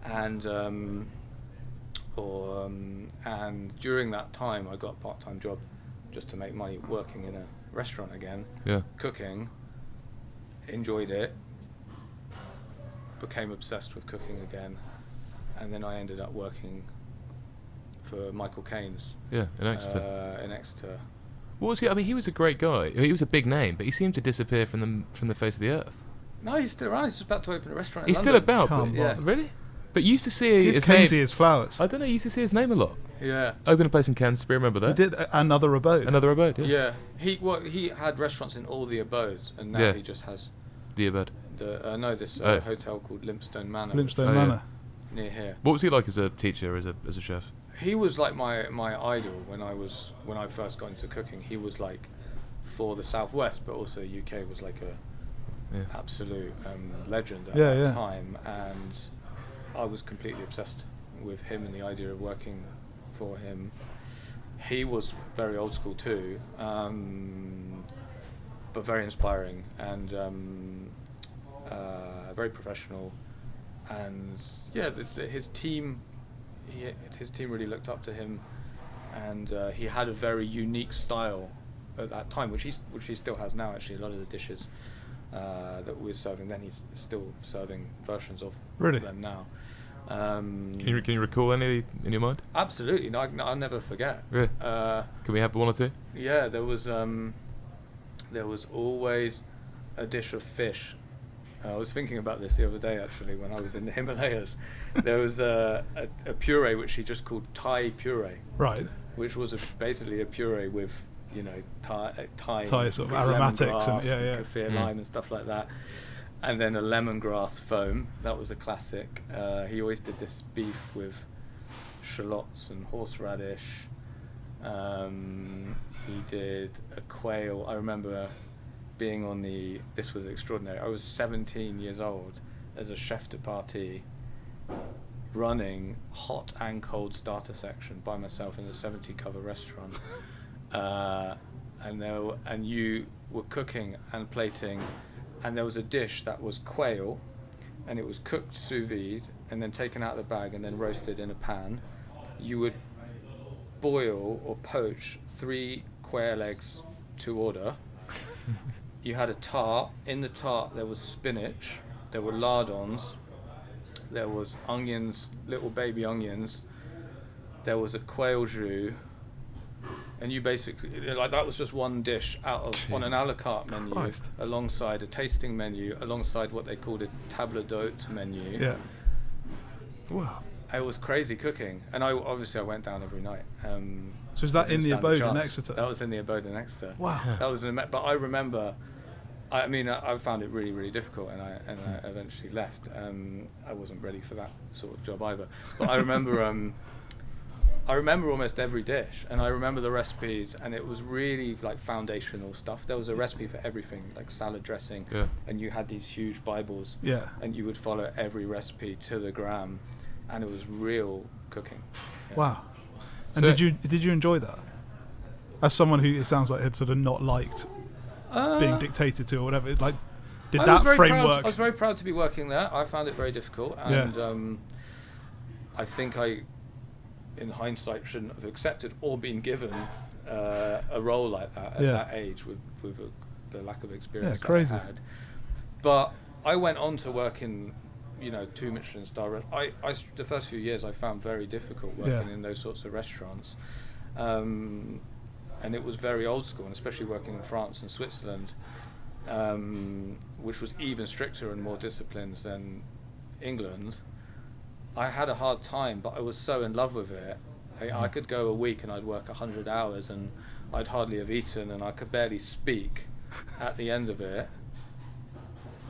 And during that time, I got a part-time job just to make money working in a restaurant again, cooking, enjoyed it, became obsessed with cooking again, and then I ended up working for Michael Caines. Yeah, in Exeter. In Exeter. What was he? I mean, he was a great guy. He was a big name, but he seemed to disappear from the face of the earth. No, he's still around. He's just about to open a restaurant. He's in still London. about, Come but, on. really? But you used to see Give his Cainesy name. his flowers. I don't know. You used to see his name a lot. Yeah. Opened a place in Canterbury. Remember that? He did another Abode. Another Abode. Yeah. He had restaurants in all the abodes, and now Yeah. he just has The Abode. this Oh. hotel called Limpstone Manor. Limpstone Oh, yeah. Manor. Near here. What was he like as a teacher, as a chef? He was like my idol when I first got into cooking. He was like for the Southwest, but also UK was like a absolute legend at that time, and I was completely obsessed with him and the idea of working for him. He was very old school too, but very inspiring and very professional. And his team really looked up to him, and he had a very unique style at that time, which he still has now. Actually, a lot of the dishes that we're serving then, he's still serving versions of them now. Can you recall any in your mind? Absolutely, no, I'll never forget. Really? Can we have one or two? Yeah, there was always a dish of fish. I was thinking about this the other day, actually, when I was in the Himalayas. There was a puree which he just called Thai puree, Right. which was basically a puree with, Thai sort of aromatics and kaffir lime and stuff like that, and then a lemongrass foam. That was a classic. He always did this beef with shallots and horseradish. He did a quail. I remember being on this was extraordinary. I was 17 years old as a chef de partie, running hot and cold starter section by myself in a 70 cover restaurant. And you were cooking and plating, and there was a dish that was quail, and it was cooked sous vide and then taken out of the bag and then roasted in a pan. You would boil or poach 3 quail eggs to order. You had a tart. In the tart there was spinach, there were lardons, there was onions, little baby onions, there was a quail jus, and you basically, that was just one dish on an a la carte menu. Christ. Alongside a tasting menu, alongside what they called a table d'hôte menu. Yeah. Wow. It was crazy cooking, and I went down every night. So is that in the Abode in Exeter? That was in the Abode in Exeter. Wow. That was but I remember. I found it really, really difficult, and I eventually left. I wasn't ready for that sort of job either. But I remember almost every dish, and I remember the recipes, and it was really like foundational stuff. There was a recipe for everything, like salad dressing, and you had these huge Bibles, and you would follow every recipe to the gram, and it was real cooking. Yeah. Wow. And So did you enjoy that? As someone who, it sounds like, had sort of not liked being dictated to or whatever, like, did that framework? I was very proud to be working there. I found it very difficult, and I think in hindsight, shouldn't have accepted or been given a role like that at that age with the lack of experience that I had. But I went on to work in 2 Michelin star restaurants. The first few years I found very difficult working in those sorts of restaurants, and it was very old school, and especially working in France and Switzerland, which was even stricter and more disciplined than England. I had a hard time, but I was so in love with it. I could go a week and I'd work 100 hours and I'd hardly have eaten, and I could barely speak at the end of it.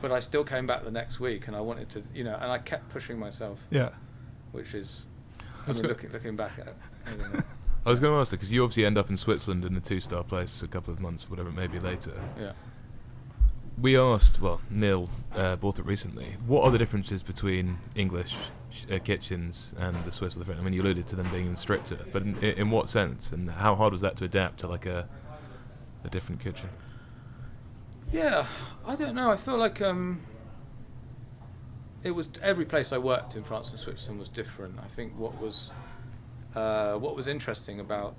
But I still came back the next week, and I wanted to, and I kept pushing myself. Yeah. Which is, looking back at it. I was going to ask that, because you obviously end up in Switzerland in a 2-star place a couple of months, whatever it may be later. Yeah. We asked, Neil bought it recently, what are the differences between English kitchens and the Swiss or the French? I mean, you alluded to them being stricter, but in what sense? And how hard was that to adapt to like a different kitchen? Yeah, I don't know. I feel like it was every place I worked in France and Switzerland was different. I think what was interesting about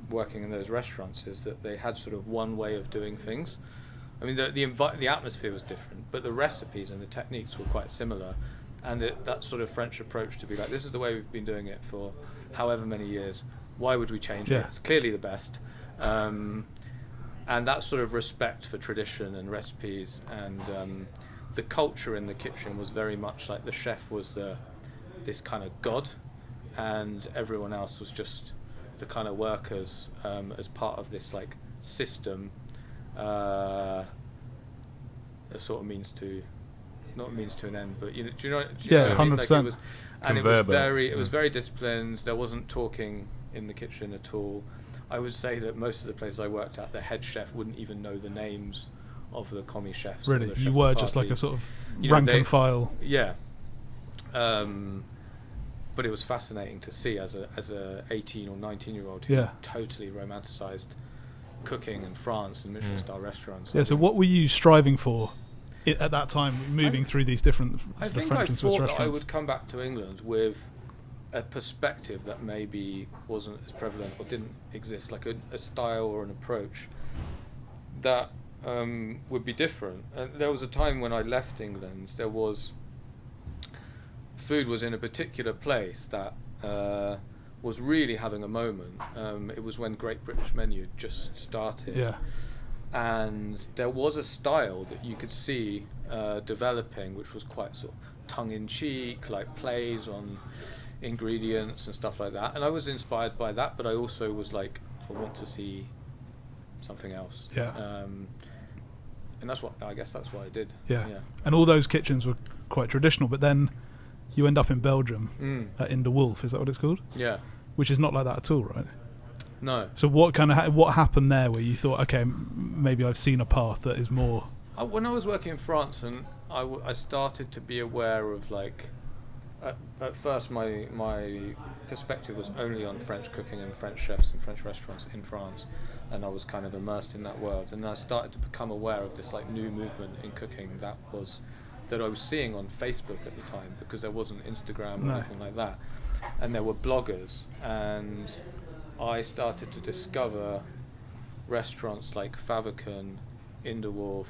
working in those restaurants is that they had sort of one way of doing things. I mean, the atmosphere was different, but the recipes and the techniques were quite similar. And that sort of French approach to be like, this is the way we've been doing it for however many years. Why would we change it? It's clearly the best. And that sort of respect for tradition and recipes, and the culture in the kitchen was very much like the chef was this kind of god, and everyone else was just the kind of workers as part of this like system. A sort of means to. Not means to an end, but do you know? Yeah, 100%. Like it was very disciplined. There wasn't talking in the kitchen at all. I would say that most of the places I worked at, the head chef wouldn't even know the names of the commis chefs. Really, you were just like a sort of rank and file. Yeah. But it was fascinating to see as a 18 or 19-year-old who totally romanticized cooking in France and Michelin star restaurants. Yeah. So what were you striving for at that time, moving through these different sort of French and Swiss restaurants? I thought that I would come back to England with a perspective that maybe wasn't as prevalent or didn't exist, like a style or an approach that would be different. And there was a time when I left England, food was in a particular place that was really having a moment. It was when Great British Menu just started. Yeah. And there was a style that you could see developing, which was quite sort of tongue-in-cheek, like plays on ingredients and stuff like that. And I was inspired by that, but I also was like, I want to see something else. Yeah. And I guess that's what I did. Yeah. And all those kitchens were quite traditional, but then you end up in Belgium at In De Wulf. Is that what it's called? Yeah. Which is not like that at all, right? No. So what happened there where you thought, okay, maybe I've seen a path that is more... When I was working in France, and I started to be aware of, like, at first my perspective was only on French cooking and French chefs and French restaurants in France, and I was kind of immersed in that world. And I started to become aware of this like new movement in cooking that I was seeing on Facebook at the time, because there wasn't Instagram or anything like that, and there were bloggers, and I started to discover restaurants like Fabricant, In De Wulf,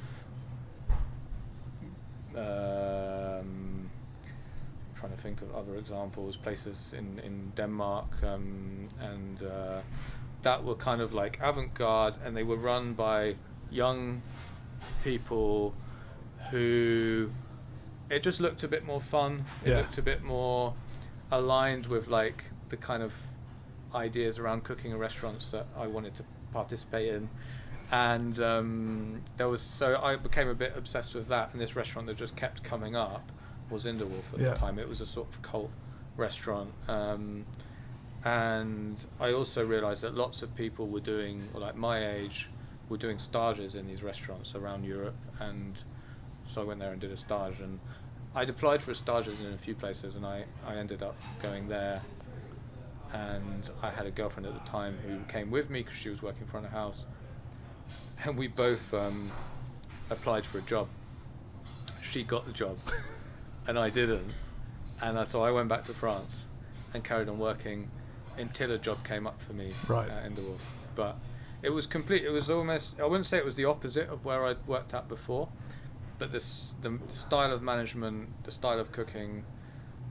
trying to think of other examples, places in Denmark, and that were kind of like avant-garde, and they were run by young people who, it just looked a bit more fun. It looked a bit more aligned with like the kind of ideas around cooking in restaurants that I wanted to participate in. And so I became a bit obsessed with that, and this restaurant that just kept coming up was In De Wulf at the time. It was a sort of cult restaurant, and I also realized that lots of people were doing, or like my age, were doing stages in these restaurants around Europe, and so I went there and did a stage, and I'd applied for stages in a few places, and I ended up going there. And I had a girlfriend at the time who came with me because she was working front of house, and we both applied for a job. She got the job and I didn't, and so I went back to France and carried on working until a job came up for me at In De Wulf. But it was almost, I wouldn't say it was the opposite of where I'd worked at before, but the style of management, the style of cooking,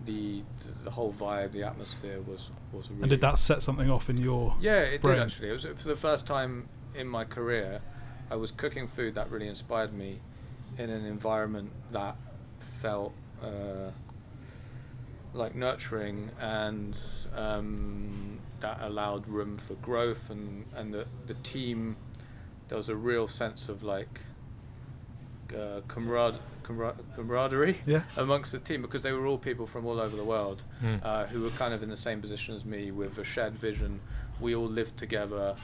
the whole vibe, the atmosphere was really... And did that set something off in your it brain? did actually. It was for the first time in my career I was cooking food that really inspired me in an environment that felt like nurturing, and that allowed room for growth, and the team, there was a real sense of like camaraderie amongst the team, because they were all people from all over the world who were kind of in the same position as me, with a shared vision. We all lived together,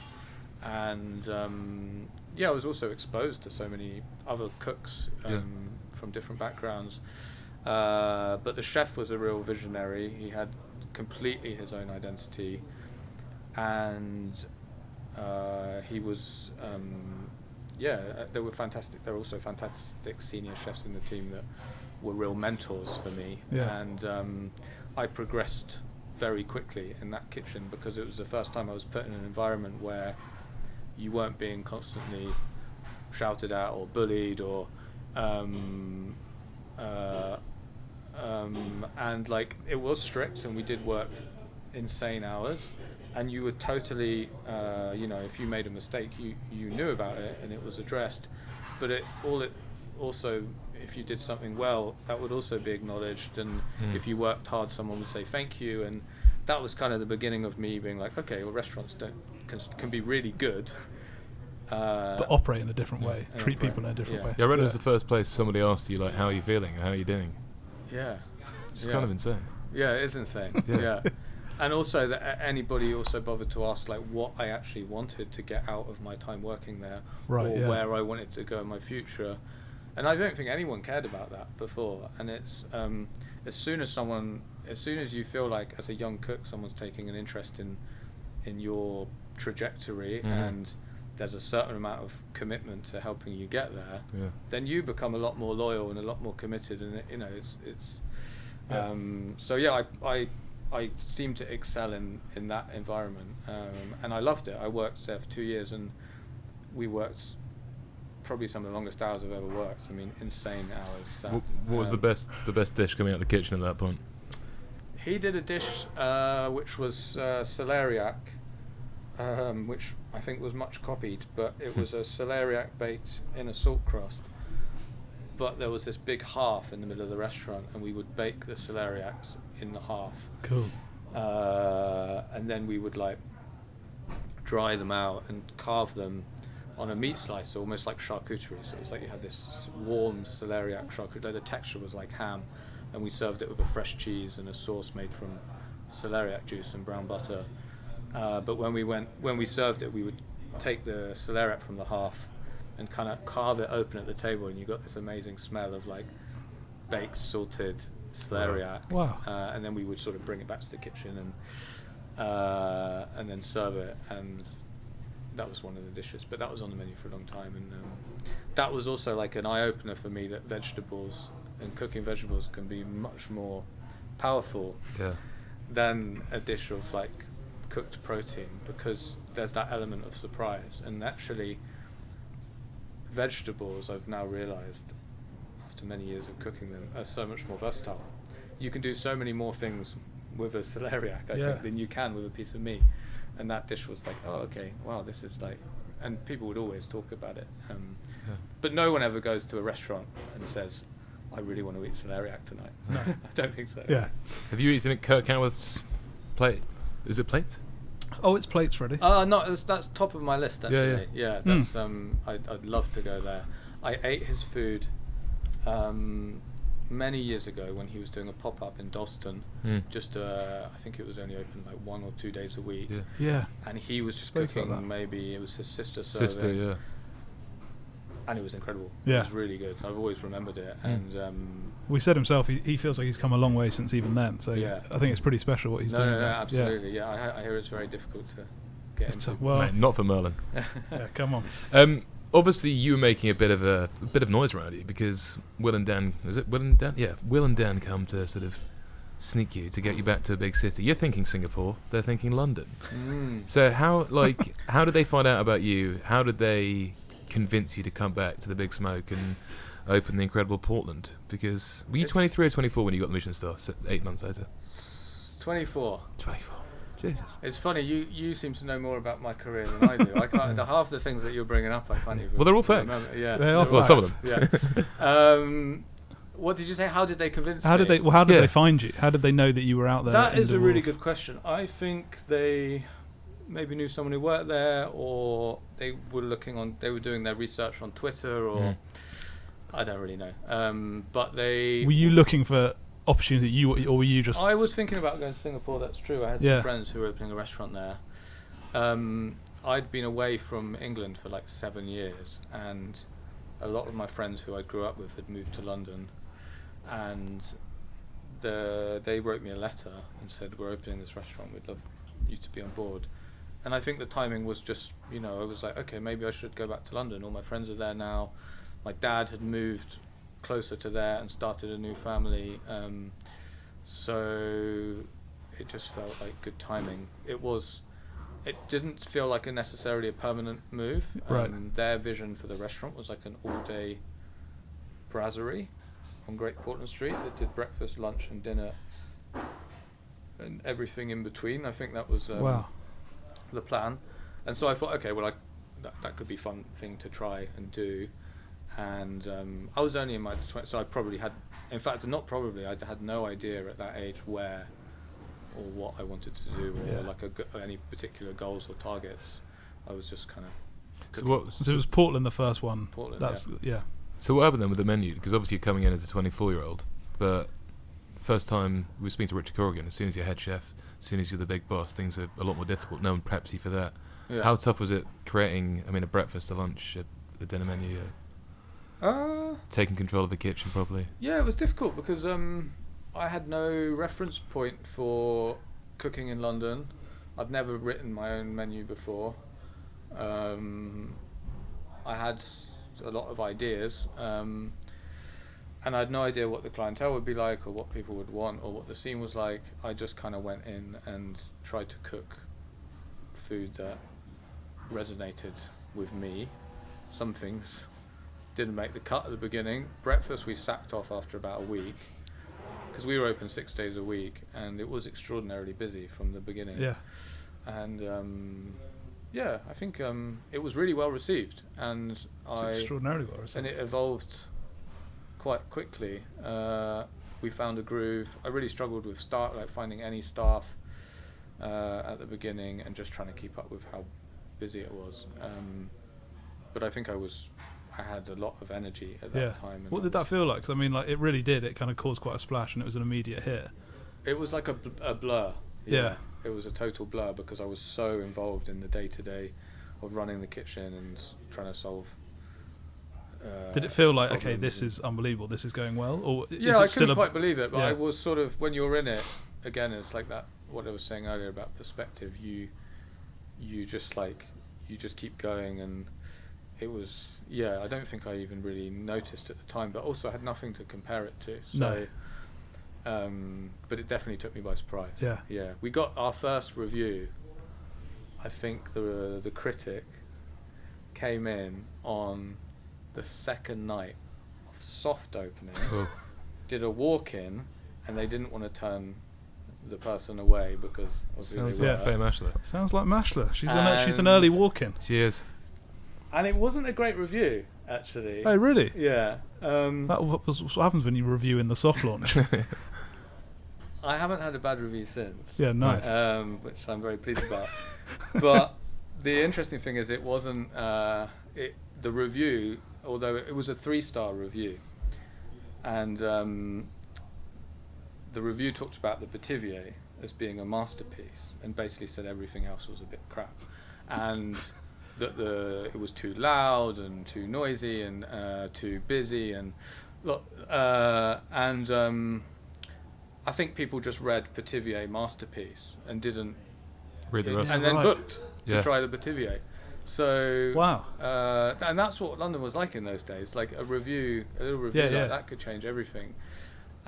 and I was also exposed to so many other cooks from different backgrounds, but the chef was a real visionary. He had completely his own identity, and he was there were fantastic. There were also fantastic senior chefs in the team that were real mentors for me, and I progressed very quickly in that kitchen, because it was the first time I was put in an environment where you weren't being constantly shouted at or bullied or and like it was strict, and we did work insane hours, and you were totally if you made a mistake, you knew about it and it was addressed, but it also, if you did something well, that would also be acknowledged, and if you worked hard, someone would say thank you. And that was kind of the beginning of me being like, okay, well, restaurants can be really good, but operate in a different way, treat people in a different way. Yeah, I read it was the first place somebody asked you, like, how are you feeling, how are you doing? Yeah, it's kind of insane. Yeah, it is insane. Yeah. And also that anybody also bothered to ask like what I actually wanted to get out of my time working there, or where I wanted to go in my future. And I don't think anyone cared about that before. And it's as soon as you feel like as a young cook someone's taking an interest in your trajectory, and there's a certain amount of commitment to helping you get there, then you become a lot more loyal and a lot more committed. And I seem to excel in that environment, and I loved it. I worked there for 2 years, and we worked probably some of the longest hours I've ever worked. I mean, insane hours. What was the best dish coming out of the kitchen at that point? He did a dish which was celeriac, which I think was much copied, but it was a celeriac baked in a salt crust. But there was this big hearth in the middle of the restaurant, and we would bake the celeriacs in the hearth. Cool. And then we would like dry them out and carve them on a meat slicer, almost like charcuterie. So it was like you had this warm celeriac charcuterie. The texture was like ham, and we served it with a fresh cheese and a sauce made from celeriac juice and brown butter. But when we served it, we would take the celeriac from the hearth and kind of carve it open at the table, and you got this amazing smell of like baked salted celeriac. Wow. And then we would sort of bring it back to the kitchen and then serve it, and that was one of the dishes. But that was on the menu for a long time, and that was also like an eye opener for me that vegetables and cooking vegetables can be much more powerful than a dish of like cooked protein, because there's that element of surprise. And actually vegetables, I've now realized after many years of cooking them, are so much more versatile. You can do so many more things with a celeriac, I think, than you can with a piece of meat. And that dish was like, oh, okay, wow, this is like, and people would always talk about it. But no one ever goes to a restaurant and says, I really want to eat celeriac tonight. No. I don't think so. Yeah. Have you eaten at Kirk Cowan's plate? Is it plates? Oh, it's plates ready. No, that's top of my list actually. Yeah, that's I'd love to go there. I ate his food many years ago when he was doing a pop-up in Dalston. Just I think it was only open like 1 or 2 days a week. Yeah. And he was just cooking. Maybe it was his sister serving. And it was incredible. Yeah. It was really good. I've always remembered it. And we said himself, he feels like he's come a long way since even then. So I think it's pretty special what he's doing. No, absolutely. Yeah, I hear it's very difficult to get into. Well, mate, not for Merlin. Yeah, come on. Obviously, you were making a bit of noise around you because Will and Dan. Is it Will and Dan? Yeah, Will and Dan come to sort of sneak you to get you back to a big city. You're thinking Singapore. They're thinking London. So how did they find out about you? How did they convince you to come back to the big smoke and open the incredible Portland? Because were you 23 or 24 when you got the Michelin star 8 months later? 24. Jesus. It's funny, you seem to know more about my career than I do. I can't. Half the things that you're bringing up, I can't even. Well, they're all facts. Remember. Yeah, they are. Well, some of them. Yeah. What did you say? How did they convince me? How did they find you? How did they know that you were out there? That is a really good question. I think they maybe knew someone who worked there, or they were doing their research on Twitter, or I don't really know. But they were you looking for opportunity, or were you just? I was thinking about going to Singapore. That's true. I had some friends who were opening a restaurant there. I'd been away from England for like 7 years, and a lot of my friends who I grew up with had moved to London, and they wrote me a letter and said, we're opening this restaurant, we'd love you to be on board. And I think the timing was just, I was like, okay, maybe I should go back to London. All my friends are there now. My dad had moved closer to there and started a new family. So it just felt like good timing. It was it didn't feel like necessarily a permanent move. Right. Their vision for the restaurant was like an all-day brasserie on Great Portland Street that did breakfast, lunch, and dinner, and everything in between. I think that was the plan. And so I thought, okay, well, that could be a fun thing to try and do. And I was only in my 20s, so I probably had, in fact, not probably, I had no idea at that age where or what I wanted to do, or like any particular goals or targets. I was just kind of... So it was Portland the first one? Portland, yeah. So what happened then with the menu? Because obviously you're coming in as a 24-year-old, but first time we were speaking to Richard Corrigan, as soon as you're head chef, as soon as you're the big boss, things are a lot more difficult. No one preps you for that. Yeah. How tough was it creating, a breakfast, a lunch, a dinner menu? Taking control of the kitchen properly? Yeah, it was difficult because I had no reference point for cooking in London. I'd never written my own menu before. I had a lot of ideas, and I had no idea what the clientele would be like or what people would want or what the scene was like. I just kind of went in and tried to cook food that resonated with me. Some things didn't make the cut at the beginning. Breakfast we sacked off after about a week because we were open 6 days a week, and it was extraordinarily busy from the beginning. Yeah. And I think it was really well received, and extraordinarily well received. And it evolved quite quickly. We found a groove. I really struggled with finding any staff at the beginning, and just trying to keep up with how busy it was. But I think I had a lot of energy at that time. What did that feel like? 'Cause it really did. It kind of caused quite a splash, and it was an immediate hit. It was like a blur. Yeah. It was a total blur because I was so involved in the day-to-day of running the kitchen and trying to solve. Did it feel like, okay, this is unbelievable, this is going well? Or I couldn't quite believe it, but I was sort of, when you're in it, again, it's like that, what I was saying earlier about perspective, you just keep going, and it was, I don't think I even really noticed at the time, but also I had nothing to compare it to. So, no. But it definitely took me by surprise. Yeah. We got our first review. I think the critic came in on the second night of soft opening, did a walk-in, and they didn't want to turn the person away because of who they were. Faye Mashler. Sounds like Mashler. She's an early walk-in. She is. And it wasn't a great review, actually. Oh, really? Yeah. What happens when you review in the soft launch? I haven't had a bad review since. Yeah, nice. Which I'm very pleased about. But the interesting thing is, it wasn't the review, although it was a 3-star review, and the review talked about the pithivier as being a masterpiece, and basically said everything else was a bit crap, and that it was too loud and too noisy and too busy, and I think people just read pithivier masterpiece and didn't read the rest, and then booked to try the pithivier. So wow, and that's what London was like in those days. Like a little review that could change everything.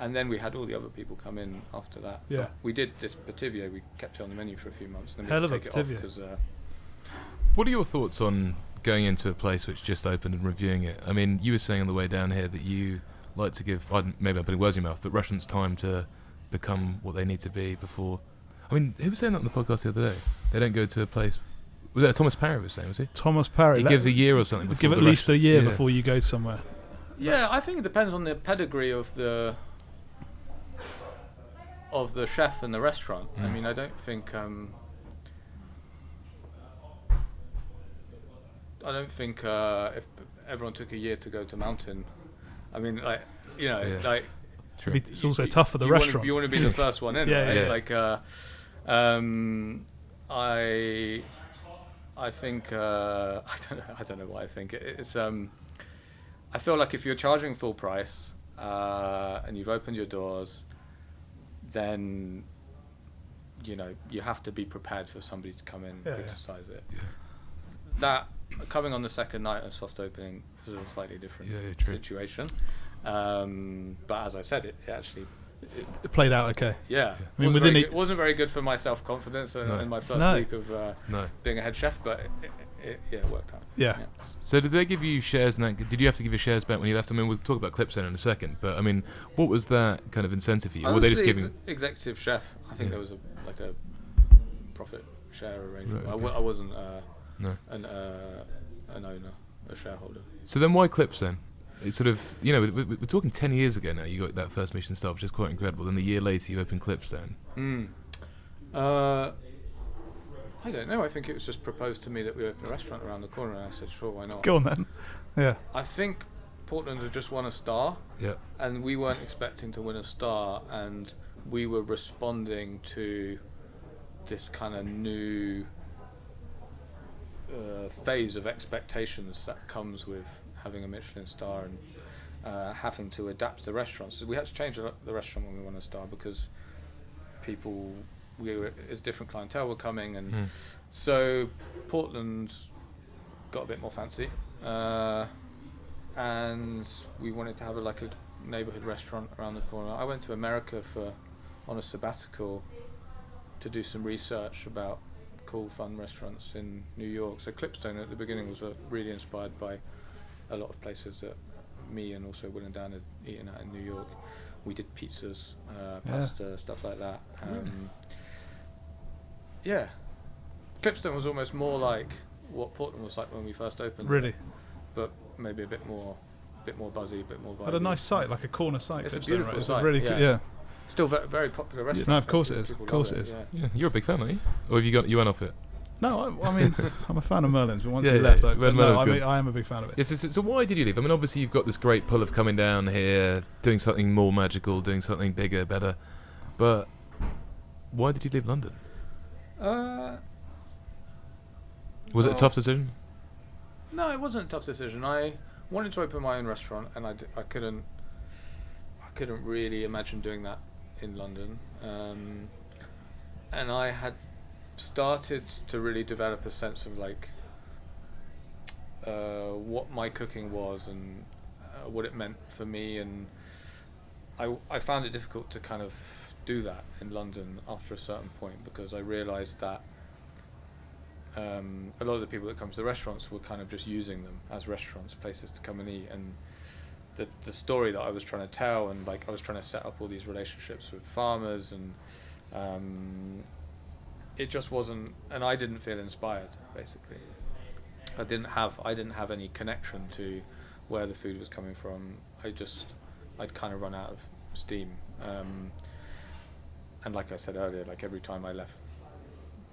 And then we had all the other people come in after that. Yeah, but we did this pithivier. We kept it on the menu for a few months, and then hell we of had to take it off because. What are your thoughts on going into a place which just opened and reviewing it? I mean, you were saying on the way down here that you like to give, maybe I'm putting words in your mouth, but restaurants time to become what they need to be before. I mean, who was saying that on the podcast the other day? They don't go to a place. Was that Thomas Parry was saying? Was he? Thomas Parry. He gives a year or something. Give at least a year before you go somewhere. Yeah, I think it depends on the pedigree of the chef and the restaurant. I mean, I don't think if everyone took a year to go to Mountain, I mean, True. It's also tough for the restaurant. You want to be the first one in, right? Yeah. Like, I think I don't know what I think. It's I feel like if you're charging full price and you've opened your doors, then you have to be prepared for somebody to come in and criticize it. Yeah. That coming on the second night of soft opening is a slightly different situation. But as I said, it actually it played out okay. Yeah, I mean, it wasn't very good for my self-confidence in my first week of being a head chef, but it worked out. Yeah. So did they give you shares in that? Did you have to give your shares back when you left? I mean, we'll talk about Clipstone in a second, but I mean, what was that kind of incentive for you? I Were was they just giving executive chef? I think there was a profit share arrangement. Right, okay. I wasn't an owner, a shareholder. So then why Clipstone? It's sort of, we're talking 10 years ago now, you got that first Michelin star, which is quite incredible. Then a year later, you opened Clipstone. I don't know. I think it was just proposed to me that we open a restaurant around the corner, and I said, sure, why not? Go on then. Yeah. I think Portland had just won a star, Yeah. and we weren't expecting to win a star, and we were responding to this kind of new phase of expectations that comes with having a Michelin star and having to adapt the restaurants. So we had to change the restaurant when we won a star because as different clientele were coming, and so Portland got a bit more fancy, and we wanted to have a neighborhood restaurant around the corner. I went to America on a sabbatical to do some research about cool, fun restaurants in New York. So Clipstone at the beginning was really inspired by a lot of places that me and also Will and Dan had eaten at in New York. We did pizzas, pasta, stuff like that. Yeah, Clipstone was almost more like what Portland was like when we first opened. Really? But maybe a bit more buzzy, a bit more vibey. Had a nice site, like a corner site. It's a Clipstone, beautiful right? site. Really Yeah. Still very popular restaurant. No, of course it is. Of course it is. Yeah, you're a big fan, aren't you? Or have you went off it? No, I mean, I'm a fan of Merlin's, but once Yeah, we yeah, left, yeah. I am a big fan of it. Yes. So why did you leave? I mean, obviously you've got this great pull of coming down here, doing something more magical, doing something bigger, better. But why did you leave London? Was it a tough decision? No, it wasn't a tough decision. I wanted to open my own restaurant, and I couldn't really imagine doing that in London. And I had started to really develop a sense of what my cooking was and what it meant for me, and I found it difficult to kind of do that in London after a certain point, because I realised that a lot of the people that come to the restaurants were kind of just using them as restaurants, places to come and eat, and the story that I was trying to tell, and I was trying to set up all these relationships with farmers, and it just wasn't, and I didn't feel inspired. Basically, I didn't have any connection to where the food was coming from. I'd kind of run out of steam, and like I said earlier, every time I left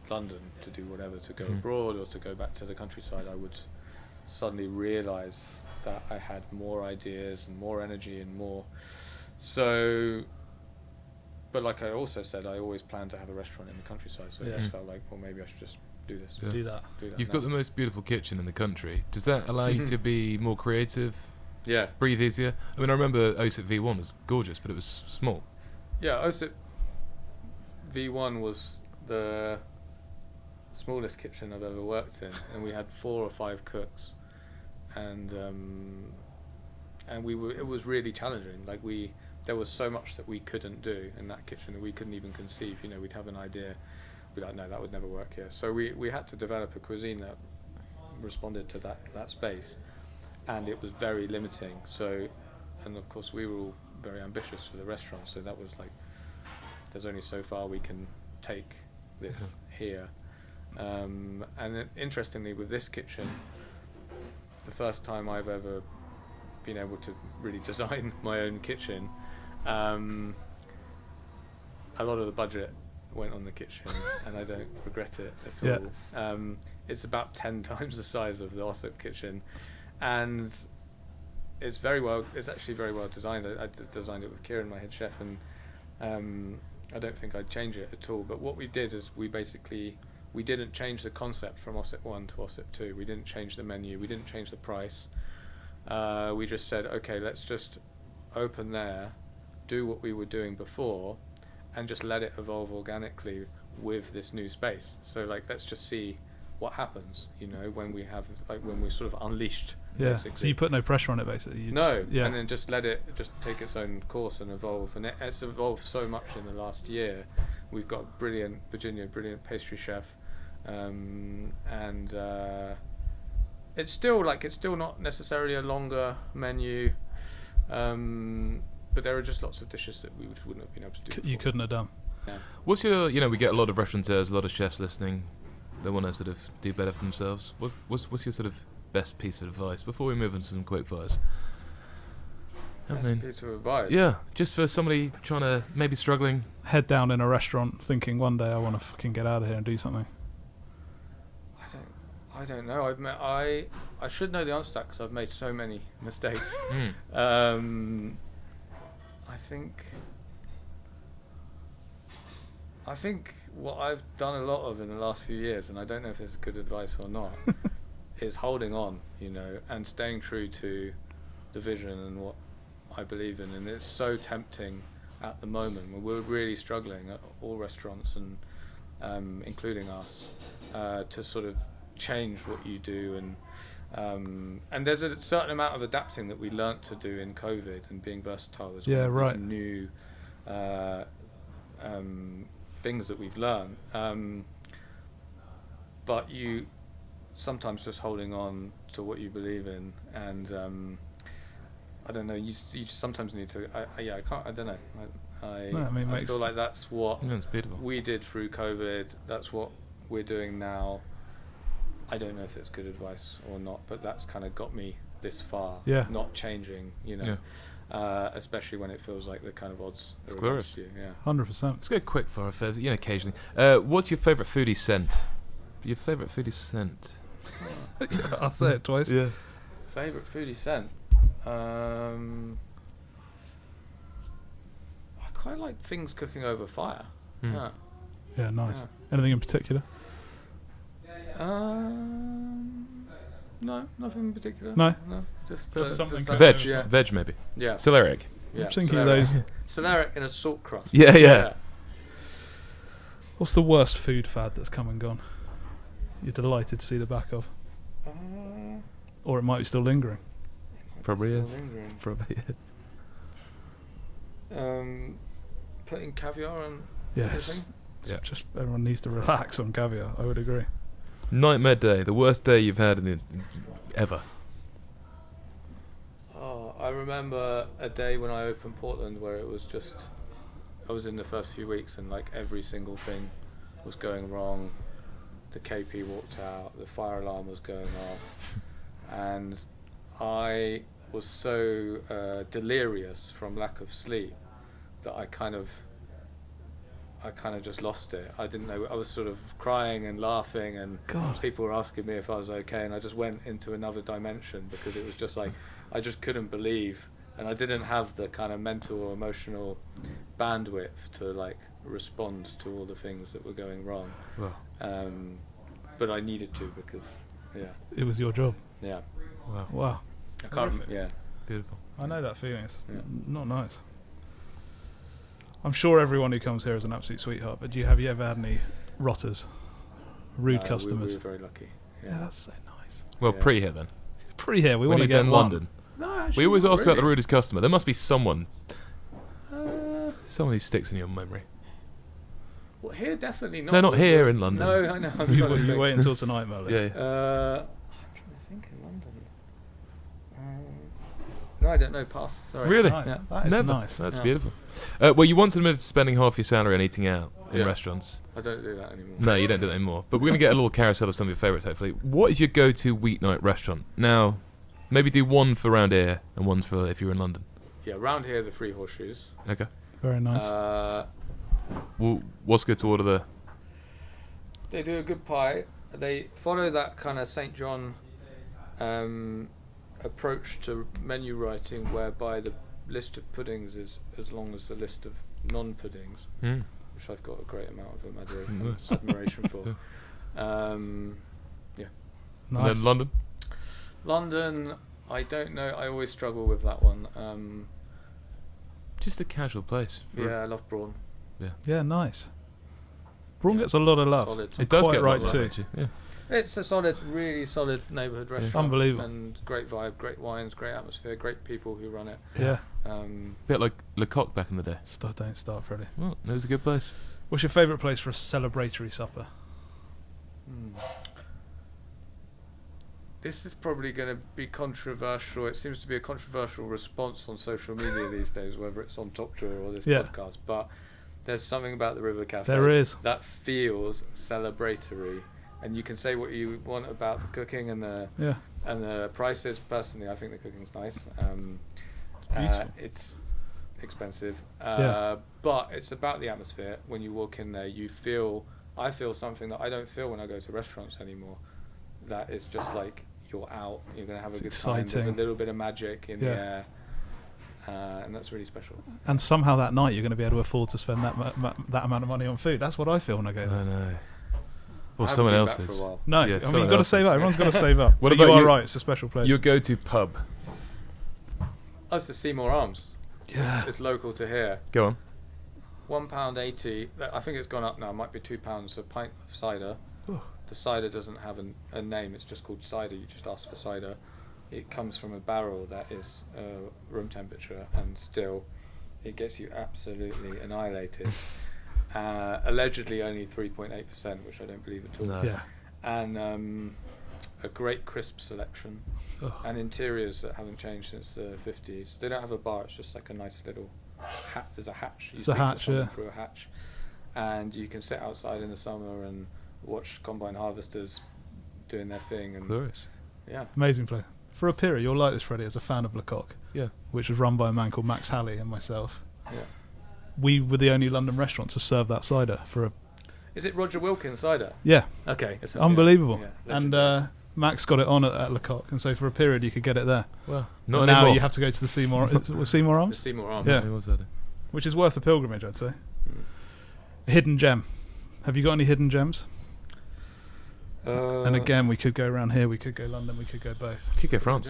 London to do whatever, to go abroad or to go back to the countryside, I would suddenly realise that I had more ideas and more energy and more. So, but like I also said, I always planned to have a restaurant in the countryside, so I just felt like, well, maybe I should just do this. Yeah. Do that. You've got the most beautiful kitchen in the country. Does that allow you to be more creative? Yeah. Breathe easier? I mean, I remember Osip V1 was gorgeous, but it was small. Yeah, Osip V1 was the smallest kitchen I've ever worked in, and we had 4 or 5 cooks, and it was really challenging. There was so much that we couldn't do in that kitchen that we couldn't even conceive. We'd have an idea, we'd be like, no, that would never work here. So we had to develop a cuisine that responded to that space, and it was very limiting. So, and of course we were all very ambitious for the restaurant, so that was there's only so far we can take this here. And then, interestingly, with this kitchen, the first time I've ever been able to really design my own kitchen. A lot of the budget went on the kitchen, and I don't regret it at all. It's about 10 times the size of the Osip kitchen, and it's actually very well designed. I designed it with Kieran, my head chef, and I don't think I'd change it at all. But what we did is we didn't change the concept from Osip 1 to Osip 2. We didn't change the menu. We didn't change the price. We just said, okay, let's just open there, do what we were doing before, and just let it evolve organically with this new space. So let's just see what happens, when we have when we're sort of unleashed. Yeah. Basically. So you put no pressure on it, basically. And then just let it just take its own course and evolve. And it's evolved so much in the last year. We've got brilliant pastry chef, and it's still not necessarily a longer menu, but there are just lots of dishes that we wouldn't have been able to do. You couldn't have done. Yeah. What's your, we get a lot of restaurateurs, a lot of chefs listening. They want to sort of do better for themselves. What's your sort of best piece of advice before we move on to some quickfires? Best piece of advice? Yeah, just for somebody trying to, maybe struggling. Head down in a restaurant thinking one day I want to fucking get out of here and do something. I don't know. I should know the answer to that because I've made so many mistakes. I think what I've done a lot of in the last few years, and I don't know if this is good advice or not, is holding on, and staying true to the vision and what I believe in. And it's so tempting at the moment when we're really struggling at all restaurants and including us to sort of change what you do, and there's a certain amount of adapting that we learnt to do in COVID and being versatile as well. Right. New things that we've learned, but you sometimes just holding on to what you believe in, and I don't know. You just sometimes need to. I can't. I don't know. I feel like that's what we did through COVID. That's what we're doing now. I don't know if it's good advice or not, but that's kind of got me this far. Yeah. Not changing, especially when it feels like the kind of odds are Glorious. against you. Yeah. 100%. Let's go quick for affairs, occasionally. What's your favourite foodie scent? Your favourite foodie scent? I'll say it twice. Yeah. Favourite foodie scent? I quite like things cooking over fire. Yeah. Yeah, nice. Yeah. Anything in particular? No, nothing in particular. No? Just something just Veg, yeah. veg maybe. Yeah. Celeriac. Yeah. I'm thinking of those. Celeriac in a salt crust. Yeah. What's the worst food fad that's come and gone? You're delighted to see the back of? Or it might be still lingering. Probably Still is. lingering. Probably is. Putting caviar on. Yes. Yeah. Just everyone needs to relax on caviar. I would agree. Nightmare day, the worst day you've had ever. Oh, I remember a day when I opened Portland where it was just, I was in the first few weeks and like every single thing was going wrong. The KP walked out, the fire alarm was going off, and I was so delirious from lack of sleep that I kind of just lost it. I didn't know. I was sort of crying and laughing, and people were asking me if I was okay, and I just went into another dimension because it was just like I just couldn't believe, and I didn't have the kind of mental or emotional bandwidth to like respond to all the things that were going wrong. Wow. But I needed to because It was your job. yeah. Wow. I can't. Yeah. Beautiful. I know that feeling. It's not nice. I'm sure everyone who comes here is an absolute sweetheart, but have you ever had any rotters? Rude customers? We were very lucky. Yeah, that's so nice. Well, Yeah. pre here then. Pre here, we When want to you're get in one. London. No, actually, We always not ask about the really. rudest customer. There must be someone who sticks in your memory. Well, here definitely not. No, not here in London. No, I know. I'm trying to You think. wait until tonight, Merlin. Yeah. I'm trying to think in London. No, I don't know. Pass. Sorry. Really? Nice. Yeah. That is Never. nice. That's Yeah. beautiful. Well, you once admitted to spending half your salary on eating out in Yeah. restaurants. I don't do that anymore. No, you don't do that anymore. But we're going to get a little carousel of some of your favourites, hopefully. What is your go-to weeknight restaurant? Now, maybe do one for around here and one for if you're in London. Yeah, around here the Three Horseshoes. Okay. Very nice. Well, what's good to order there? They do a good pie. They follow that kind of St. John approach to menu writing, whereby the list of puddings is as long as the list of non-puddings, which I've got a great amount of admiration for. Yeah. Nice. And then London? London, I don't know. I always struggle with that one. Just a casual place. Yeah, I love Brawn. Yeah, nice. Brawn Yeah. gets a lot of love. Solid. It does Quite get right a lot of too. love, actually. Yeah. It's a solid, really solid neighbourhood restaurant. Unbelievable. And great vibe, great wines, great atmosphere, great people who run it. Yeah. Bit like Le Coq back in the day. Don't start, Freddie. Well, it was a good place. What's your favourite place for a celebratory supper? This is probably going to be controversial. It seems to be a controversial response on social media these days, whether it's on Top Drawer or this podcast. But there's something about the River Café There is. that feels celebratory. And you can say what you want about the cooking and the prices. Personally, I think the cooking's nice. It's expensive, but it's about the atmosphere. When you walk in there, I feel something that I don't feel when I go to restaurants anymore. That is just like you're out, you're going to have a good time. There's a little bit of magic in the air, and that's really special. And somehow that night you're going to be able to afford to spend that amount of money on food. That's what I feel when I go there. I know. Or someone else's. No, I mean, you've got to save up. Everyone's got to save up. What but about you are you, right, it's a special place. Your go-to pub? That's the Seymour Arms. Yeah. It's local to here. Go on. £1.80. I think it's gone up now. It might be £2 a pint of cider. Oh. The cider doesn't have a name. It's just called cider. You just ask for cider. It comes from a barrel that is room temperature, and still it gets you absolutely annihilated. Allegedly only 3.8%, which I don't believe at all. No. Yeah. And a great crisp selection, and interiors that haven't changed since the 50s. They don't have a bar. It's just like a nice little hatch. There's a hatch. It's a hatch, yeah. Through a hatch, and you can sit outside in the summer and watch combine harvesters doing their thing. And glorious. Yeah. Amazing place. For a period, you'll like this, Freddie, as a fan of Le Coq. Yeah. Which was run by a man called Max Halley and myself. Yeah. We were the only London restaurant to serve that cider for a... Is it Roger Wilkins cider? Yeah. Okay. It's unbelievable. Yeah, and Max got it on at Le Coq, and so for a period you could get it there. Well, not now you have to go to the Seymour... Seymour Arms? The Seymour Arms. Yeah. Which is worth a pilgrimage, I'd say. A hidden gem. Have you got any hidden gems? And again, we could go around here, we could go London, we could go both. Could go France.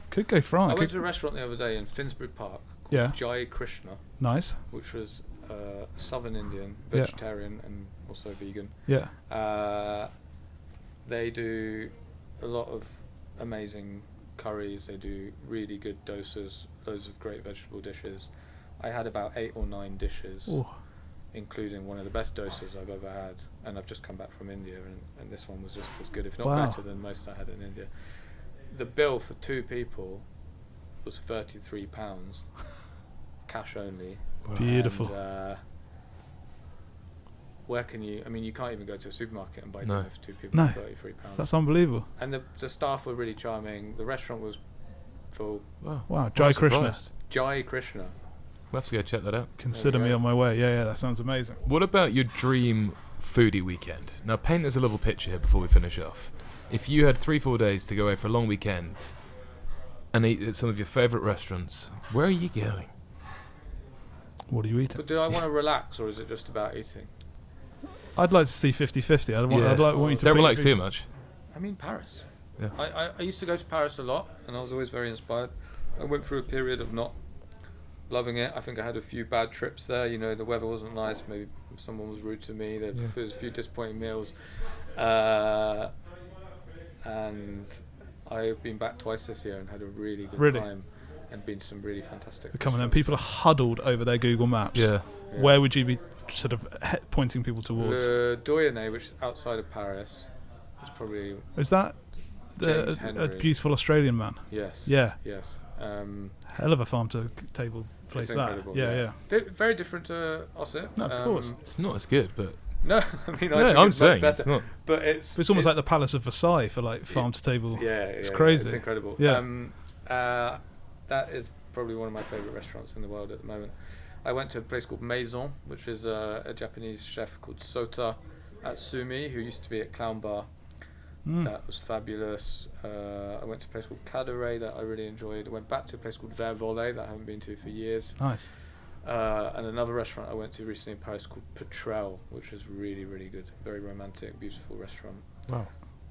Could go France. I went to a restaurant the other day in Finsbury Park called Jai Krishna. Nice. Which was Southern Indian, vegetarian and also vegan. Yeah. They do a lot of amazing curries. They do really good dosas, loads of great vegetable dishes. I had about 8 or 9 dishes. Ooh. Including one of the best doses I've ever had, and I've just come back from India, and this one was just as good, if not better than most I had in India. The bill for 2 people was £33, cash only. Beautiful. And, where can you? I mean, you can't even go to a supermarket and buy dinner for 2 people for £33. That's unbelievable. And the staff were really charming. The restaurant was full. Wow. Jai Krishna. Jai Krishna. We'll have to go check that out. Consider me on my way. Yeah, that sounds amazing. What about your dream foodie weekend? Now, paint us a little picture here before we finish off. If you had 3-4 days to go away for a long weekend and eat at some of your favourite restaurants, where are you going? What are you eating? But do I want to relax, or is it just about eating? I'd like to see 50-50. I'd want you to don't relax too much. I mean, Paris. Yeah. I used to go to Paris a lot, and I was always very inspired. I went through a period of not loving it. I think I had a few bad trips there. You know, the weather wasn't nice. Maybe someone was rude to me. There was a few disappointing meals. And I've been back twice this year and had a really good time, and been to some really fantastic. Come on, then. People are huddled over their Google Maps. Yeah. Where would you be sort of pointing people towards? Le Doyenné, which is outside of Paris, is probably. Is that a beautiful Australian man? Yes. Yeah. Yes. Hell of a farm to table place. It's incredible. Yeah. Very different to Osip. No, of course. It's not as good, but. No, I mean, I think it's much better. It's not. But it's almost like the Palace of Versailles for like farm to table. Yeah, it's crazy. It's incredible. Yeah. That is probably one of my favourite restaurants in the world at the moment. I went to a place called Maison, which is a Japanese chef called Sota Atsumi, who used to be at Clown Bar. That was fabulous. I went to a place called Cadere that I really enjoyed. I went back to a place called Vert Volé that I haven't been to for years. Nice. And another restaurant I went to recently in Paris called Petrel, which is really, really good. Very romantic, beautiful restaurant. Wow.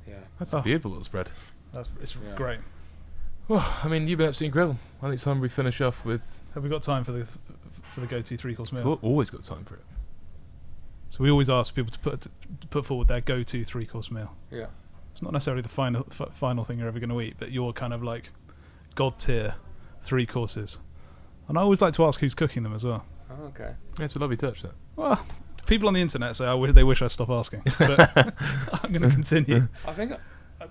Yeah. That's a beautiful little spread. It's great. Well, I mean, you've been absolutely incredible. I think it's time we finish off with... Have we got time for the go-to 3-course meal? We've always got time for it. So we always ask people to put forward their go-to 3-course meal. Yeah. It's not necessarily the final thing you're ever going to eat, but your kind of like god tier 3 courses. And I always like to ask who's cooking them as well. Oh, okay. Yeah, it's a lovely touch, that. Well, people on the internet say they wish I stop asking, but I'm going to continue. I think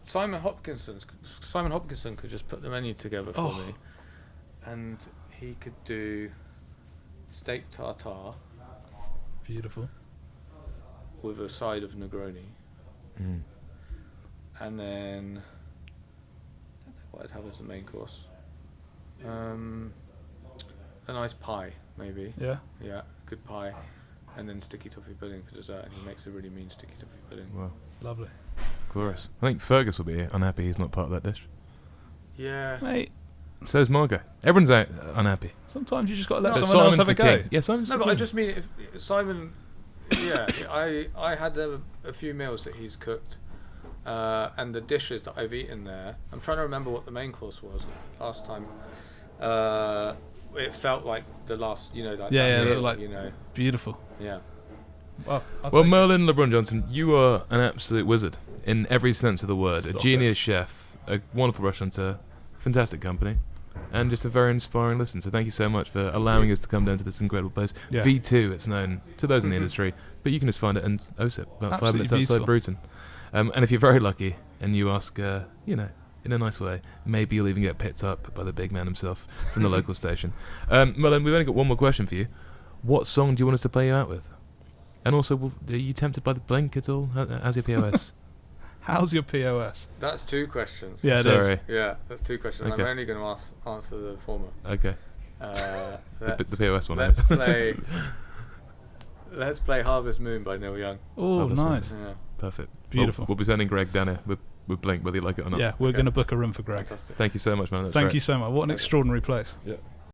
Simon Hopkinson could just put the menu together for me, and he could do steak tartare. Beautiful. With a side of Negroni. And then I don't know what I'd have as the main course. A nice pie, maybe. Yeah. Yeah, good pie. And then sticky toffee pudding for dessert, and he makes a really mean sticky toffee pudding. Wow. Lovely. Glorious. I think Fergus will be unhappy he's not part of that dish. Yeah. Mate. So's Margot. Everyone's unhappy. Sometimes you just got to let But someone else Simon's have a the go. king. Yeah, Simon's No, the but I king. just mean if Simon. Yeah, I had a few meals that he's cooked, and the dishes that I've eaten there. I'm trying to remember what the main course was last time. It felt like the last, like that meal, like beautiful. Yeah. Well, Merlin Labron-Johnson, you are an absolute wizard in every sense of the word. Stop a genius chef, a wonderful restaurateur, fantastic company, and just a very inspiring listen. So thank you so much for allowing us to come down to this incredible place. Yeah. V2, it's known to those in the industry, but you can just find it in Osip, about 5 minutes Absolutely outside Bruton. And if you're very lucky and you ask, in a nice way, maybe you'll even get picked up by the big man himself from the local station. Merlin, we've only got one more question for you. What song do you want us to play you out with? And also, are you tempted by the blink at all? How's your POS? How's your POS? That's 2 questions. Yeah, Sorry. Yeah, that's 2 questions. Okay. I'm only going to answer the former. Okay. The POS one. Let's play Harvest Moon by Neil Young. Oh, Harvest Moon. nice. Yeah. Perfect. Beautiful. We'll be sending Greg down here with Blink, whether you like it or not. Yeah, we're going to book a room for Greg. Fantastic. Thank you so much, man. That's Thank great. you so much. What an extraordinary place. Yeah.